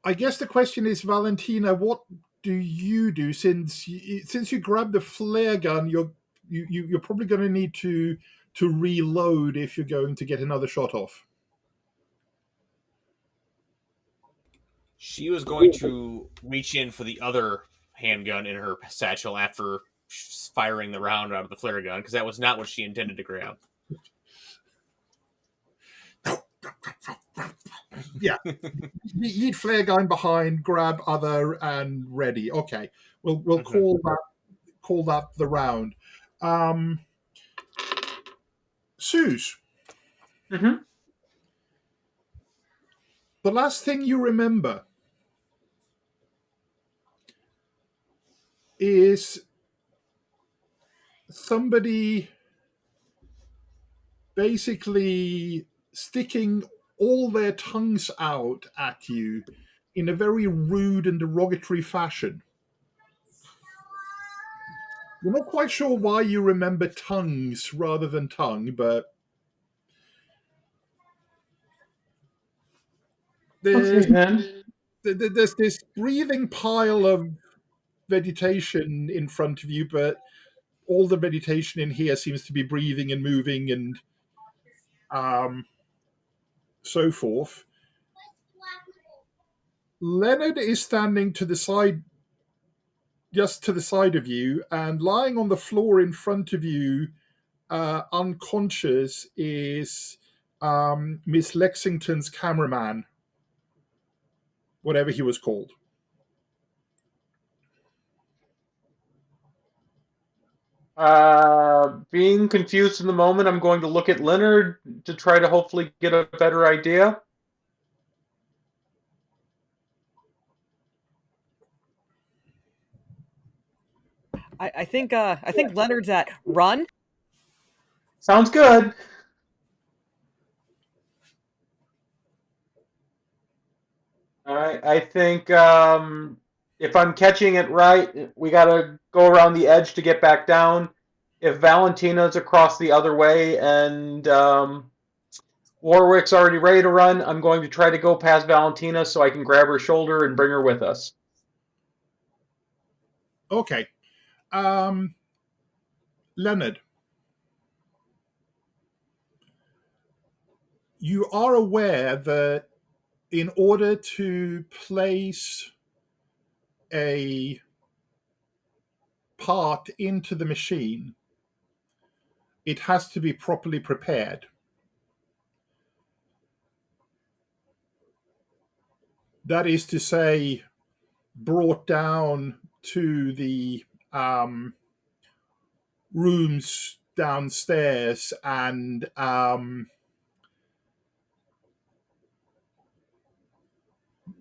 I guess the question is, Valentina, what do you do since you grabbed the flare gun? You're probably going to need to reload if you're going to get another shot off. She was going to reach in for the other handgun in her satchel after firing the round out of the flare gun, because that was not what she intended to grab. Yeah, yeet flare gun behind, grab other, and ready. Okay, we'll call that the round. Suze, Mm-hmm. the last thing you remember is somebody basically sticking all their tongues out at you in a very rude and derogatory fashion. You're not quite sure why you remember tongues rather than tongue, but Okay, there's then. there's this breathing pile of vegetation in front of you, but all the vegetation in here seems to be breathing and moving and so forth. Leonard is standing to the side, just to the side of you, and lying on the floor in front of you, unconscious, is Miss Lexington's cameraman, whatever he was called. Being confused in the moment, I'm going to look at Leonard to try to hopefully get a better idea. I think Leonard's at run. Sounds good. All right, I think if I'm catching it right, we got to go around the edge to get back down. If Valentina's across the other way and Warwick's already ready to run, I'm going to try to go past Valentina so I can grab her shoulder and bring her with us. Okay. Leonard, you are aware that in order to place a part into the machine, it has to be properly prepared. That is to say, brought down to the rooms downstairs and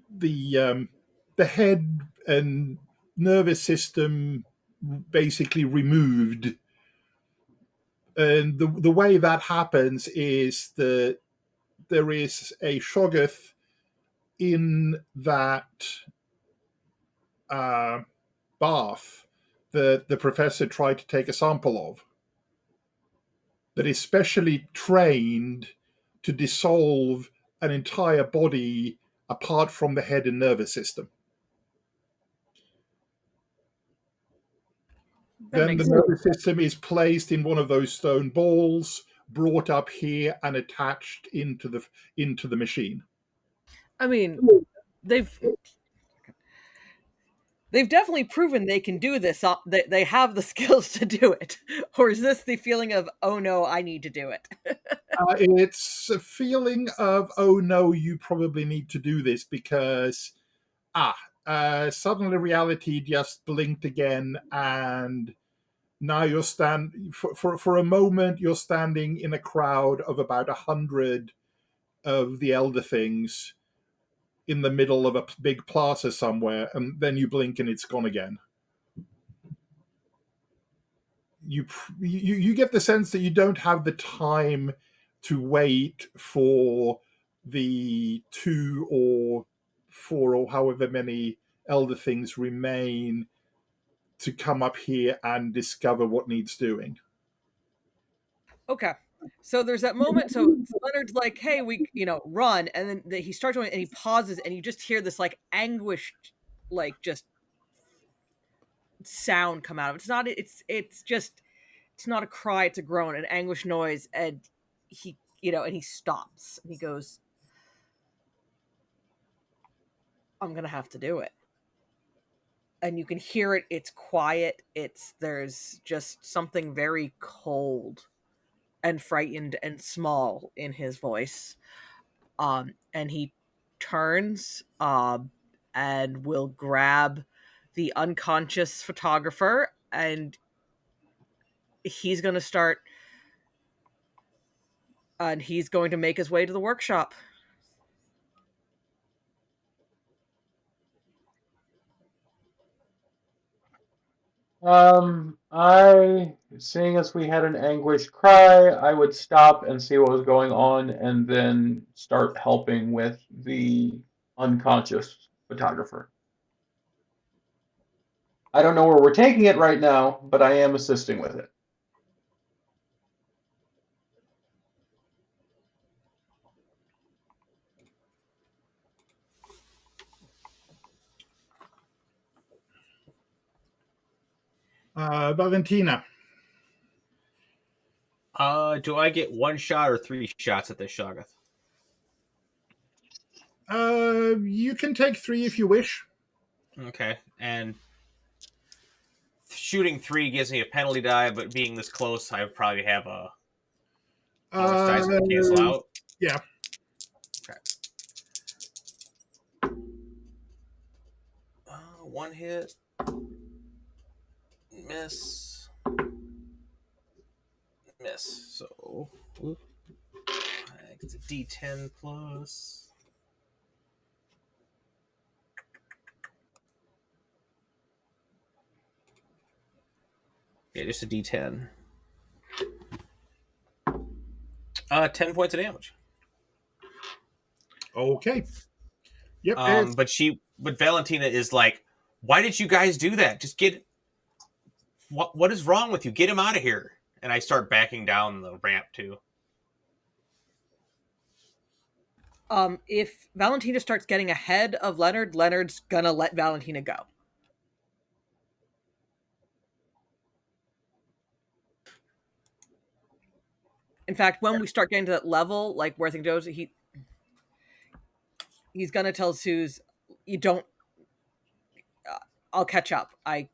the the head and nervous system basically removed. And the way that happens is that there is a shoggoth in that uh, bath that the professor tried to take a sample of, that is specially trained to dissolve an entire body apart from the head and nervous system. That Then the makes sense. nervous system is placed in one of those stone balls, brought up here, and attached into the machine. I mean, they've definitely proven they can do this. They have the skills to do it. Or is this the feeling of, oh no, I need to do it? It's a feeling of, oh no, you probably need to do this because suddenly reality just blinked again, and now you're for a moment you're standing in a crowd of about 100 of the elder things in the middle of a big plaza somewhere, and then you blink and it's gone again. You get the sense that you don't have the time to wait for the 2 or 4 or however many elder things remain to come up here and discover what needs doing. Okay. So there's that moment. So Leonard's like, "Hey, run," and then he starts going, and he pauses, and you just hear this like anguished, like just sound come out of it. It's not. It's just. It's not a cry. It's a groan, an anguished noise, and and he stops, and he goes, "I'm gonna have to do it." And you can hear it. It's quiet. There's just something very cold and frightened and small in his voice. And he turns and will grab the unconscious photographer, and he's going to start and he's going to make his way to the workshop. Seeing as we had an anguished cry, I would stop and see what was going on and then start helping with the unconscious photographer. I don't know where we're taking it right now, but I am assisting with it. Valentina. Do I get one shot or 3 shots at this Shoggoth? You can take 3 if you wish. Okay, and shooting 3 gives me a penalty die, but being this close, I probably have a bonus die so we cancel out. Yeah. Okay. 1 hit, miss. So it's a D10 plus. Yeah, just a D10. 10 points of damage. Okay. Yep. But Valentina is like, why did you guys do that? Just get. What is wrong with you? Get him out of here. And I start backing down the ramp too. If Valentina starts getting ahead of Leonard, Leonard's gonna let Valentina go. In fact, when we start getting to that level, like where things goes, he's gonna tell Suze, "You don't. I'll catch up. I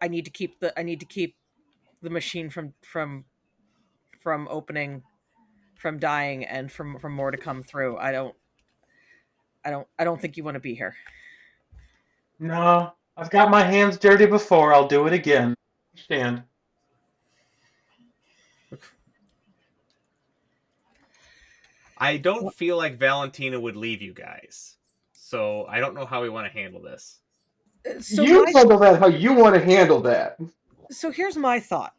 need to keep the machine from opening, from dying, and from more to come through. I don't think you want to be here." No, I've got my hands dirty before. I'll do it again. Stand. I don't feel like Valentina would leave you guys. So I don't know how we want to handle this. So You handle that how you want to handle that. So here's my thought: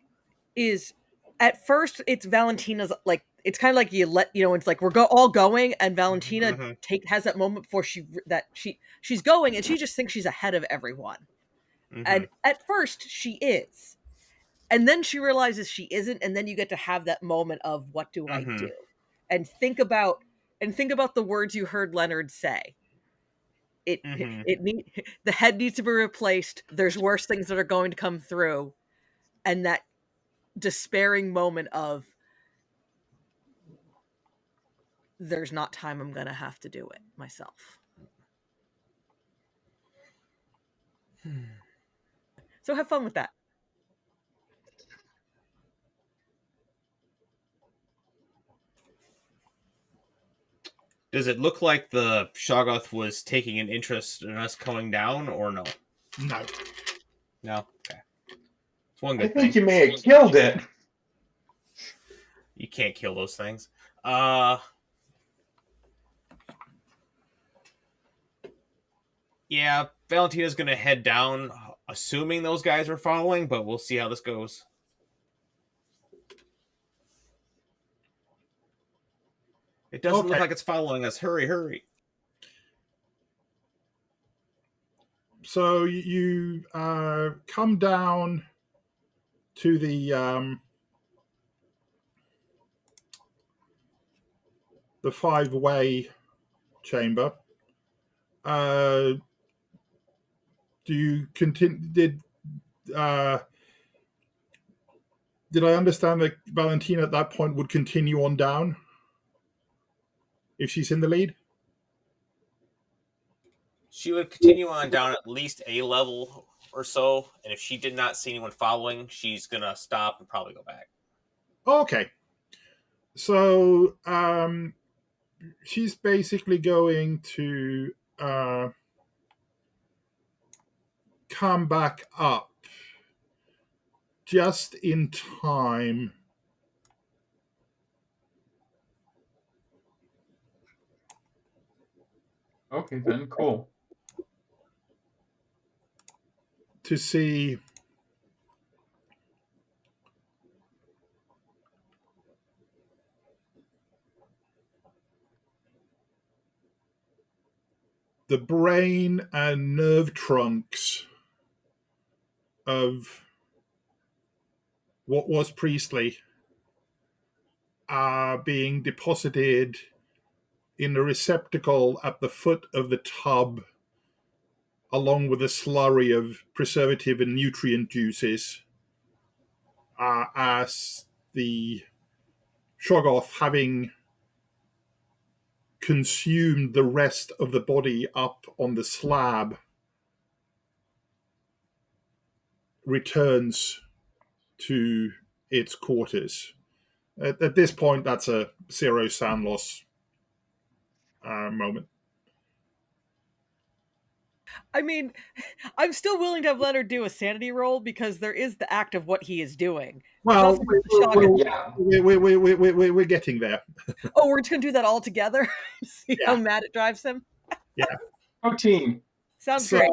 is at first it's Valentina's, like, it's kind of like it's like we're all going, and Valentina has that moment before she's going, and she just thinks she's ahead of everyone. And at first she is, and then she realizes she isn't, and then you get to have that moment of, what do I do? And think about the words you heard Leonard say. The head needs to be replaced. There's worse things that are going to come through, and that despairing moment of, there's not time, I'm gonna have to do it myself. So have fun with that. Does it look like the Shoggoth was taking an interest in us coming down, or no? No. No? Okay. It's one I good think thing. you may have killed it. You can't kill those things. Yeah, Valentina's going to head down, assuming those guys are following, but we'll see how this goes. It doesn't look like it's following us. Hurry, hurry. So you come down to the 5-way chamber. Do you continue? Did I understand that Valentina at that point would continue on down if she's in the lead? She would continue on down at least a level or so, and if she did not see anyone following, she's going to stop and probably go back. Okay. So she's basically going to come back up just in time Okay, then, cool. to see the brain and nerve trunks of what was Priestley are being deposited in a receptacle at the foot of the tub, along with a slurry of preservative and nutrient juices, as the Shoggoth, having consumed the rest of the body up on the slab, returns to its quarters. At this point, that's a zero sound loss moment. I mean, I'm still willing to have Leonard do a sanity roll because there is the act of what he is doing. There's Well, also the shotgun. Yeah. we're getting there. Oh, we're just gonna do that all together. See how Yeah. mad it drives him. Yeah. Go team. Sounds great.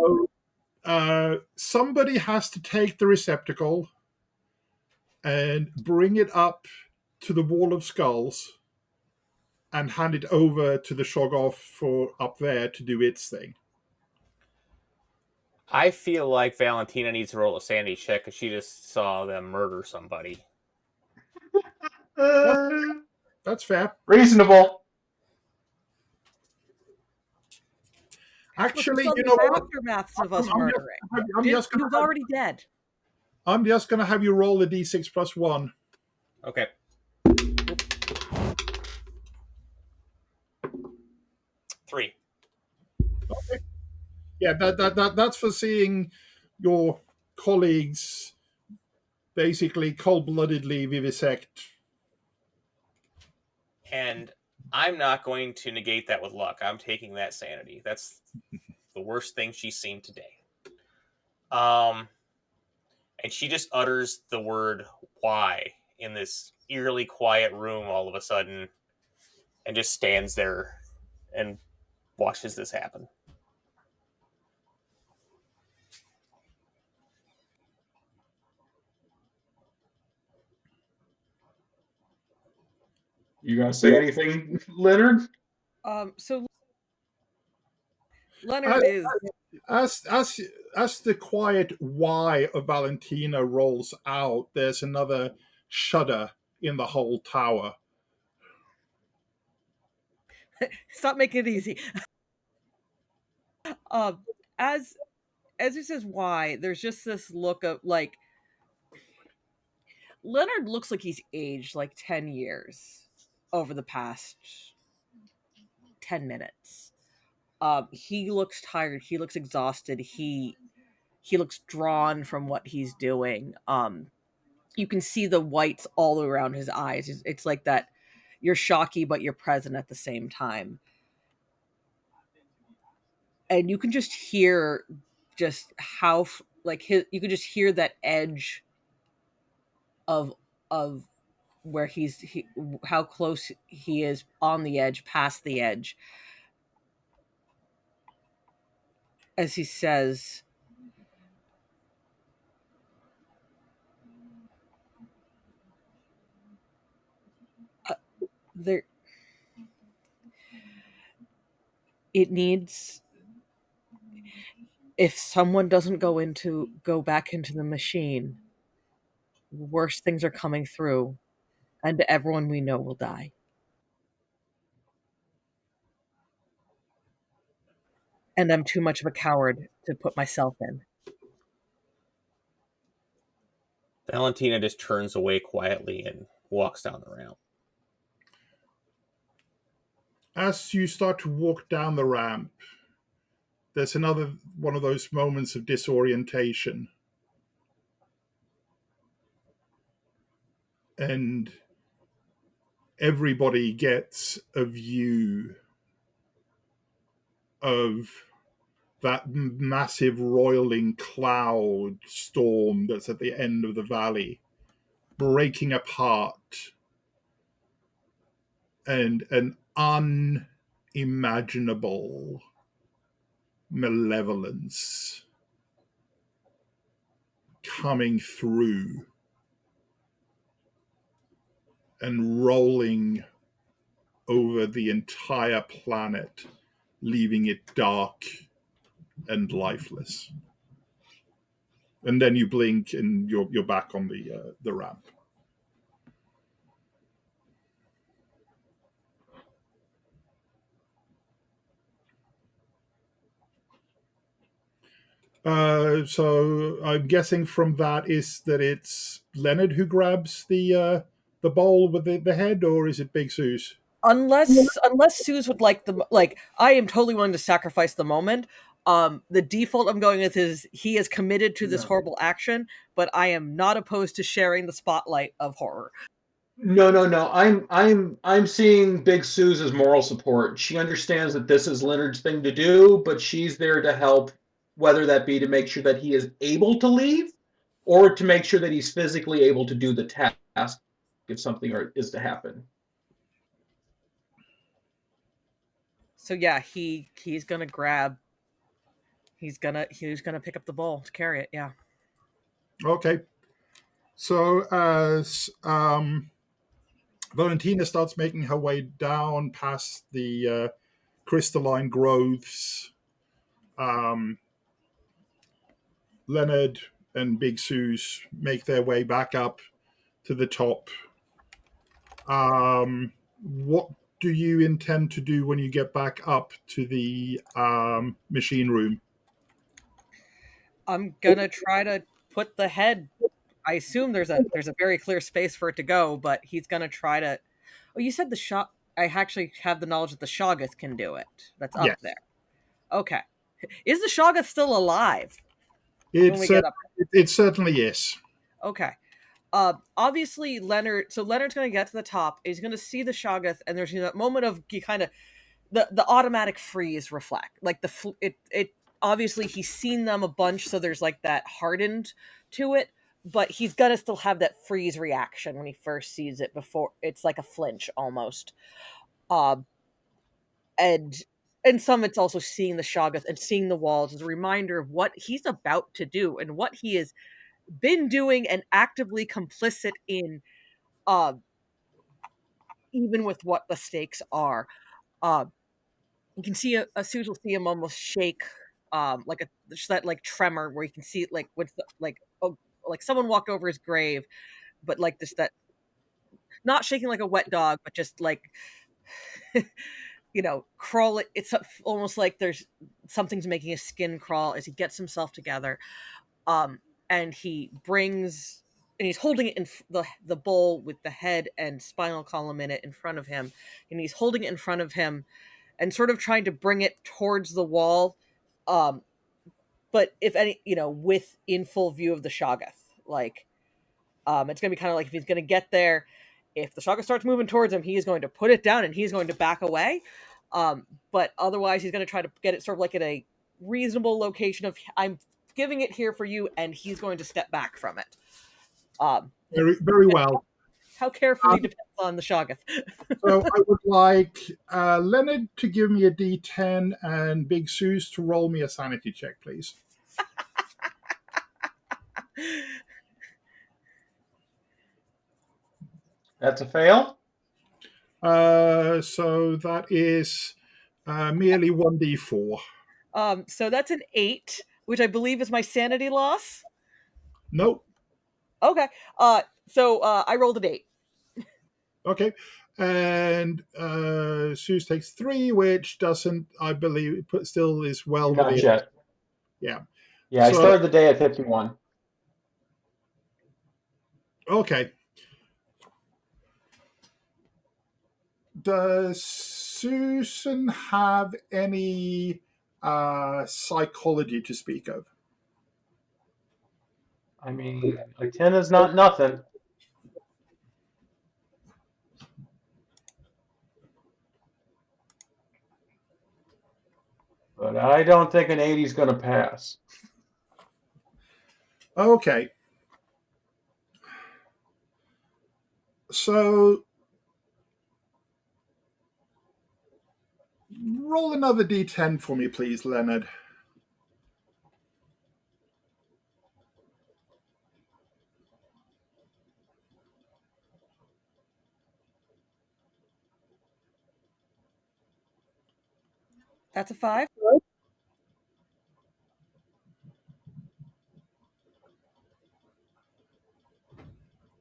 So, somebody has to take the receptacle and bring it up to the wall of skulls and hand it over to the Shoggoth for up there to do its thing. I feel like Valentina needs to roll a sanity check because she just saw them murder somebody. That's fair. Reasonable. Look, it's Actually, on you the know what? aftermaths of us I'm murdering. I'm just He was gonna already dead. I'm just gonna have you roll the d6 plus 1. Okay. Three. Okay. Yeah, that's for seeing your colleagues basically cold-bloodedly vivisect. And I'm not going to negate that with luck. I'm taking that sanity. That's the worst thing she's seen today. And she just utters the word "why" in this eerily quiet room all of a sudden, and just stands there and watches this happen. You gonna say anything, Leonard? So Leonard is As the quiet why of Valentina rolls out, there's another shudder in the whole tower. stop making it easy. Um, as he says why, there's just this look of like Leonard looks like he's aged like 10 years over the past 10 minutes. He looks tired, he looks exhausted, he looks drawn from what he's doing. You can see the whites all around his eyes. It's like that you're shocky but you're present at the same time. And you can just hear just how like you can just hear that edge of where how close he is on the edge, past the edge, as he says, there it needs, if someone doesn't go back into the machine, worse things are coming through and everyone we know will die. And I'm too much of a coward to put myself in. Valentina just turns away quietly and walks down the ramp. As you start to walk down the ramp, there's another one of those moments of disorientation. And everybody gets a view of that massive roiling cloud storm that's at the end of the valley, breaking apart, and an unimaginable malevolence coming through and rolling over the entire planet, leaving it dark and lifeless. And then you blink and you're back on the ramp. So I'm guessing from that is that it's Leonard who grabs the bowl with the head, or is it Big Sue's? Unless Suze would like I am totally willing to sacrifice the moment. The default I'm going with is he is committed to this horrible action, but I am not opposed to sharing the spotlight of horror. No. I'm seeing Big Suze as moral support. She understands that this is Leonard's thing to do, but she's there to help, whether that be to make sure that he is able to leave, or to make sure that he's physically able to do the task if something is to happen. So yeah, he's gonna grab. He's gonna pick up the bowl to carry it. Yeah. Okay. So as Valentina starts making her way down past the crystalline growths, Leonard and Big Sue's make their way back up to the top. What do you intend to do when you get back up to the machine room? I'm gonna try to put the head. I assume there's a very clear space for it to go, but he's gonna try to. Oh, you said the shot. I actually have the knowledge that the Shoggoth can do it. That's up Yes, there. Okay. Is the Shoggoth still alive when we it's get up? it certainly is. Okay. Obviously Leonard. So Leonard's gonna get to the top. He's gonna see the Shoggoth, and there's that moment of kind of the automatic freeze reflect, like it. Obviously, he's seen them a bunch, so there's like that hardened to it. But he's gonna still have that freeze reaction when he first sees it. Before it's like a flinch almost. Um, and some it's also seeing the Shoggoth and seeing the walls as a reminder of what he's about to do and what he has been doing and actively complicit in, uh, even with what the stakes are. Uh, you can see a Suze will see him almost shake, like a just that like tremor where you can see it like with the, like someone walked over his grave, but like this that not shaking like a wet dog, but just like crawl. It's almost like there's something's making his skin crawl as he gets himself together. Um, and he brings and he's holding it in the bowl with the head and spinal column in it in front of him, and he's holding it in front of him and sort of trying to bring it towards the wall. Um, but if any, with in full view of the Shoggoth, like, it's gonna be kind of like if he's gonna get there, if the Shoggoth starts moving towards him, he is going to put it down and he's going to back away. But otherwise, he's going to try to get it sort of like at a reasonable location of I'm giving it here for you, and he's going to step back from it. Very, very well. How carefully depends on the Shoggoth. So I would like Leonard to give me a D10 and Big Sue's to roll me a sanity check, please. That's a fail. So that is merely 1d4. So that's an 8, which I believe is my sanity loss. Nope. Okay. So I rolled an 8. Okay. And Suze takes 3, which doesn't, I believe, still is well Not within. yet. Yeah. Yeah, I So- started the day at 51. Okay. Does Susan have any psychology to speak of? I mean, a 10 is not nothing. But I don't think an 80 is going to pass. Okay. So roll another d10 for me, please, Leonard. That's a 5.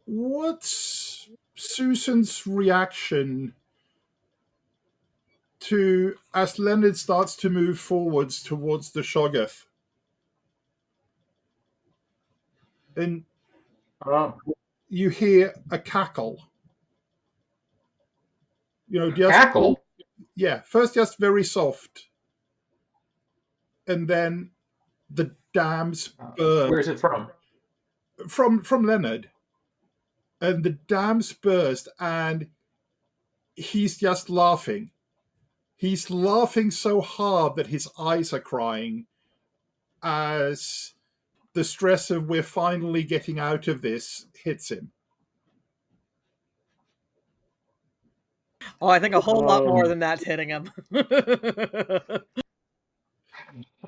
What's Susan's reaction to as Leonard starts to move forwards towards the Shoggoth? And Uh, you hear a cackle. Just Cackle? first just very soft, and then the dams burst Where's it from? from Leonard, and the dams burst, and he's just laughing. He's laughing so hard that his eyes are crying as the stress of we're finally getting out of this hits him. Oh, I think a whole lot more Um, than that's hitting him.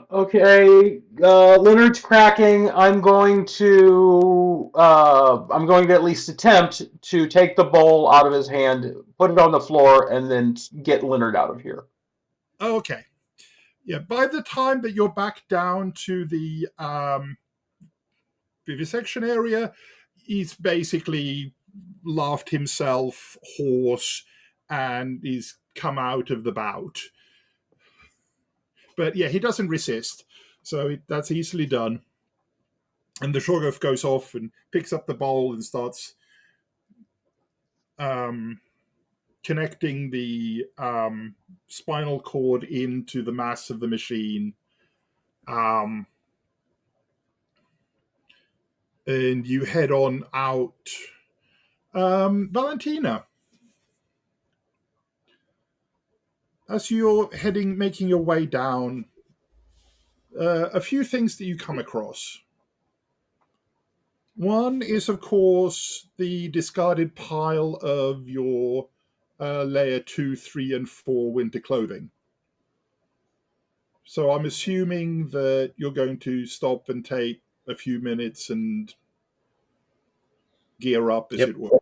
Okay, Leonard's cracking. I'm going to at least attempt to take the bowl out of his hand, put it on the floor, and then get Leonard out of here. Okay. Yeah, by the time that you're back down to the vivisection area, he's basically laughed himself hoarse and he's come out of the bout. But yeah, he doesn't resist, so that's easily done. And the Shoggoth goes off and picks up the bowl and starts connecting the spinal cord into the mass of the machine. And you head on out. Valentina, as you're making your way down, a few things that you come across. One is, of course, the discarded pile of your layer 2, 3, and 4 winter clothing. So I'm assuming that you're going to stop and take a few minutes and gear up, as Yep. it were.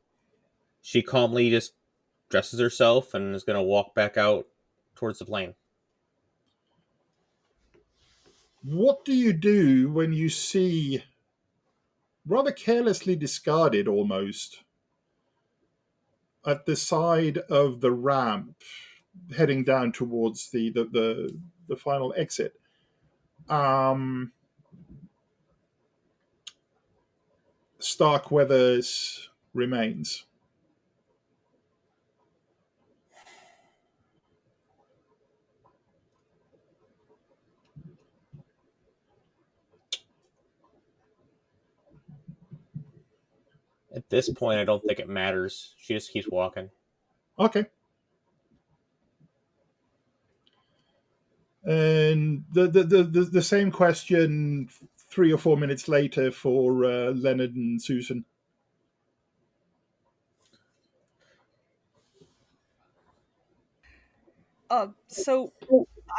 She calmly just dresses herself and is going to walk back out towards the plane. What do you do when you see, rather carelessly discarded almost, at the side of the ramp heading down towards the final exit, Starkweather's remains? At this point, I don't think it matters. She just keeps walking. Okay. And the same question 3 or 4 minutes later for Leonard and Susan. So,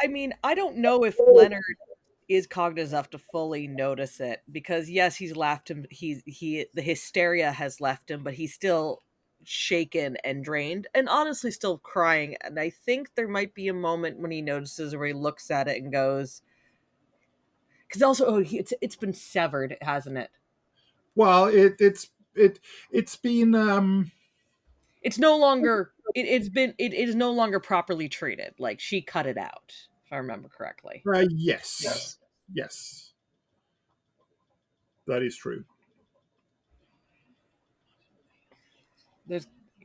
I mean, I don't know if Leonard is cognizant enough to fully notice it because yes, he's left him. The hysteria has left him, but he's still shaken and drained, and honestly, still crying. And I think there might be a moment when he notices where he looks at it and goes, because also, it's been severed, hasn't it? Well, it's been It's no longer. It is no longer properly treated. Like she cut it out, if I remember correctly. yes. That is true.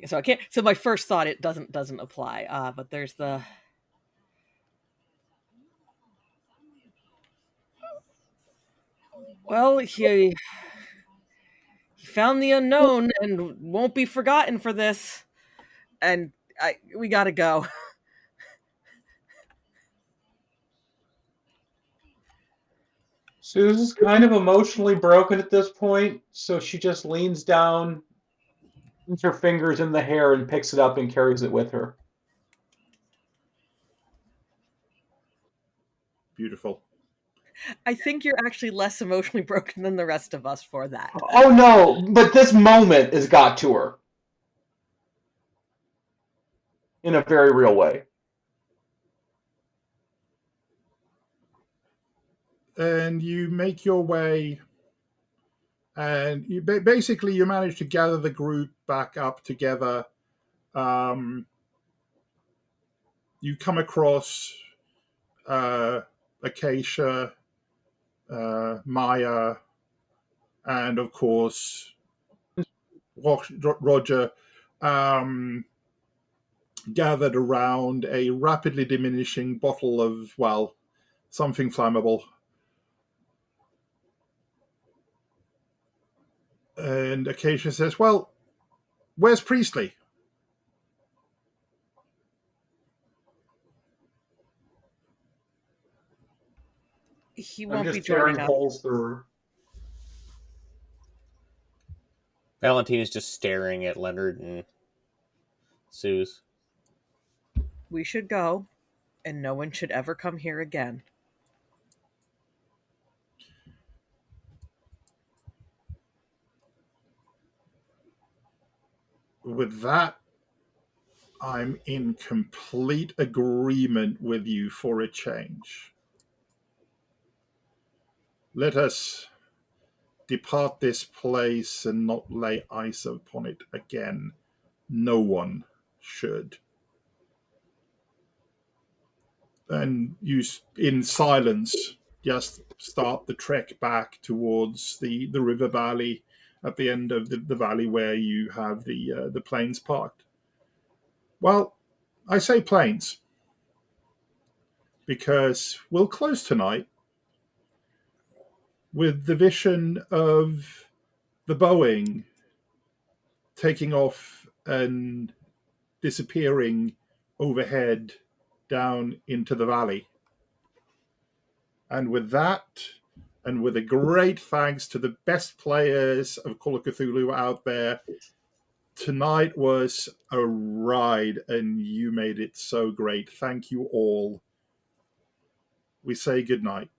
So I can't. So my first thought it doesn't apply. But there's the. Well, he found the unknown and won't be forgotten for this. And we gotta go. Susan's kind of emotionally broken at this point, so she just leans down, puts her fingers in the hair, and picks it up and carries it with her. Beautiful. I think you're actually less emotionally broken than the rest of us for that. Oh no, but this moment has got to her in a very real way. and you make your way, and you basically you manage to gather the group back up together. Um, you come across Acacia, Maya, and of course Roger, um, gathered around a rapidly diminishing bottle of, well, something flammable. And Acacia says, "Well, where's Priestley?" He I'm won't be just tearing joining us. holes through. Valentine is just staring at Leonard and Suze. We should go, and no one should ever come here again. With that, I'm in complete agreement with you for a change. Let us depart this place and not lay eyes upon it again. No one should. And you, in silence, just start the trek back towards the river valley at the end of the valley where you have the planes parked. Well, I say planes because we'll close tonight with the vision of the Boeing taking off and disappearing overhead down into the valley. And with that, and with a great thanks to the best players of Call of Cthulhu out there, tonight was a ride and you made it so great. Thank you all. We say goodnight.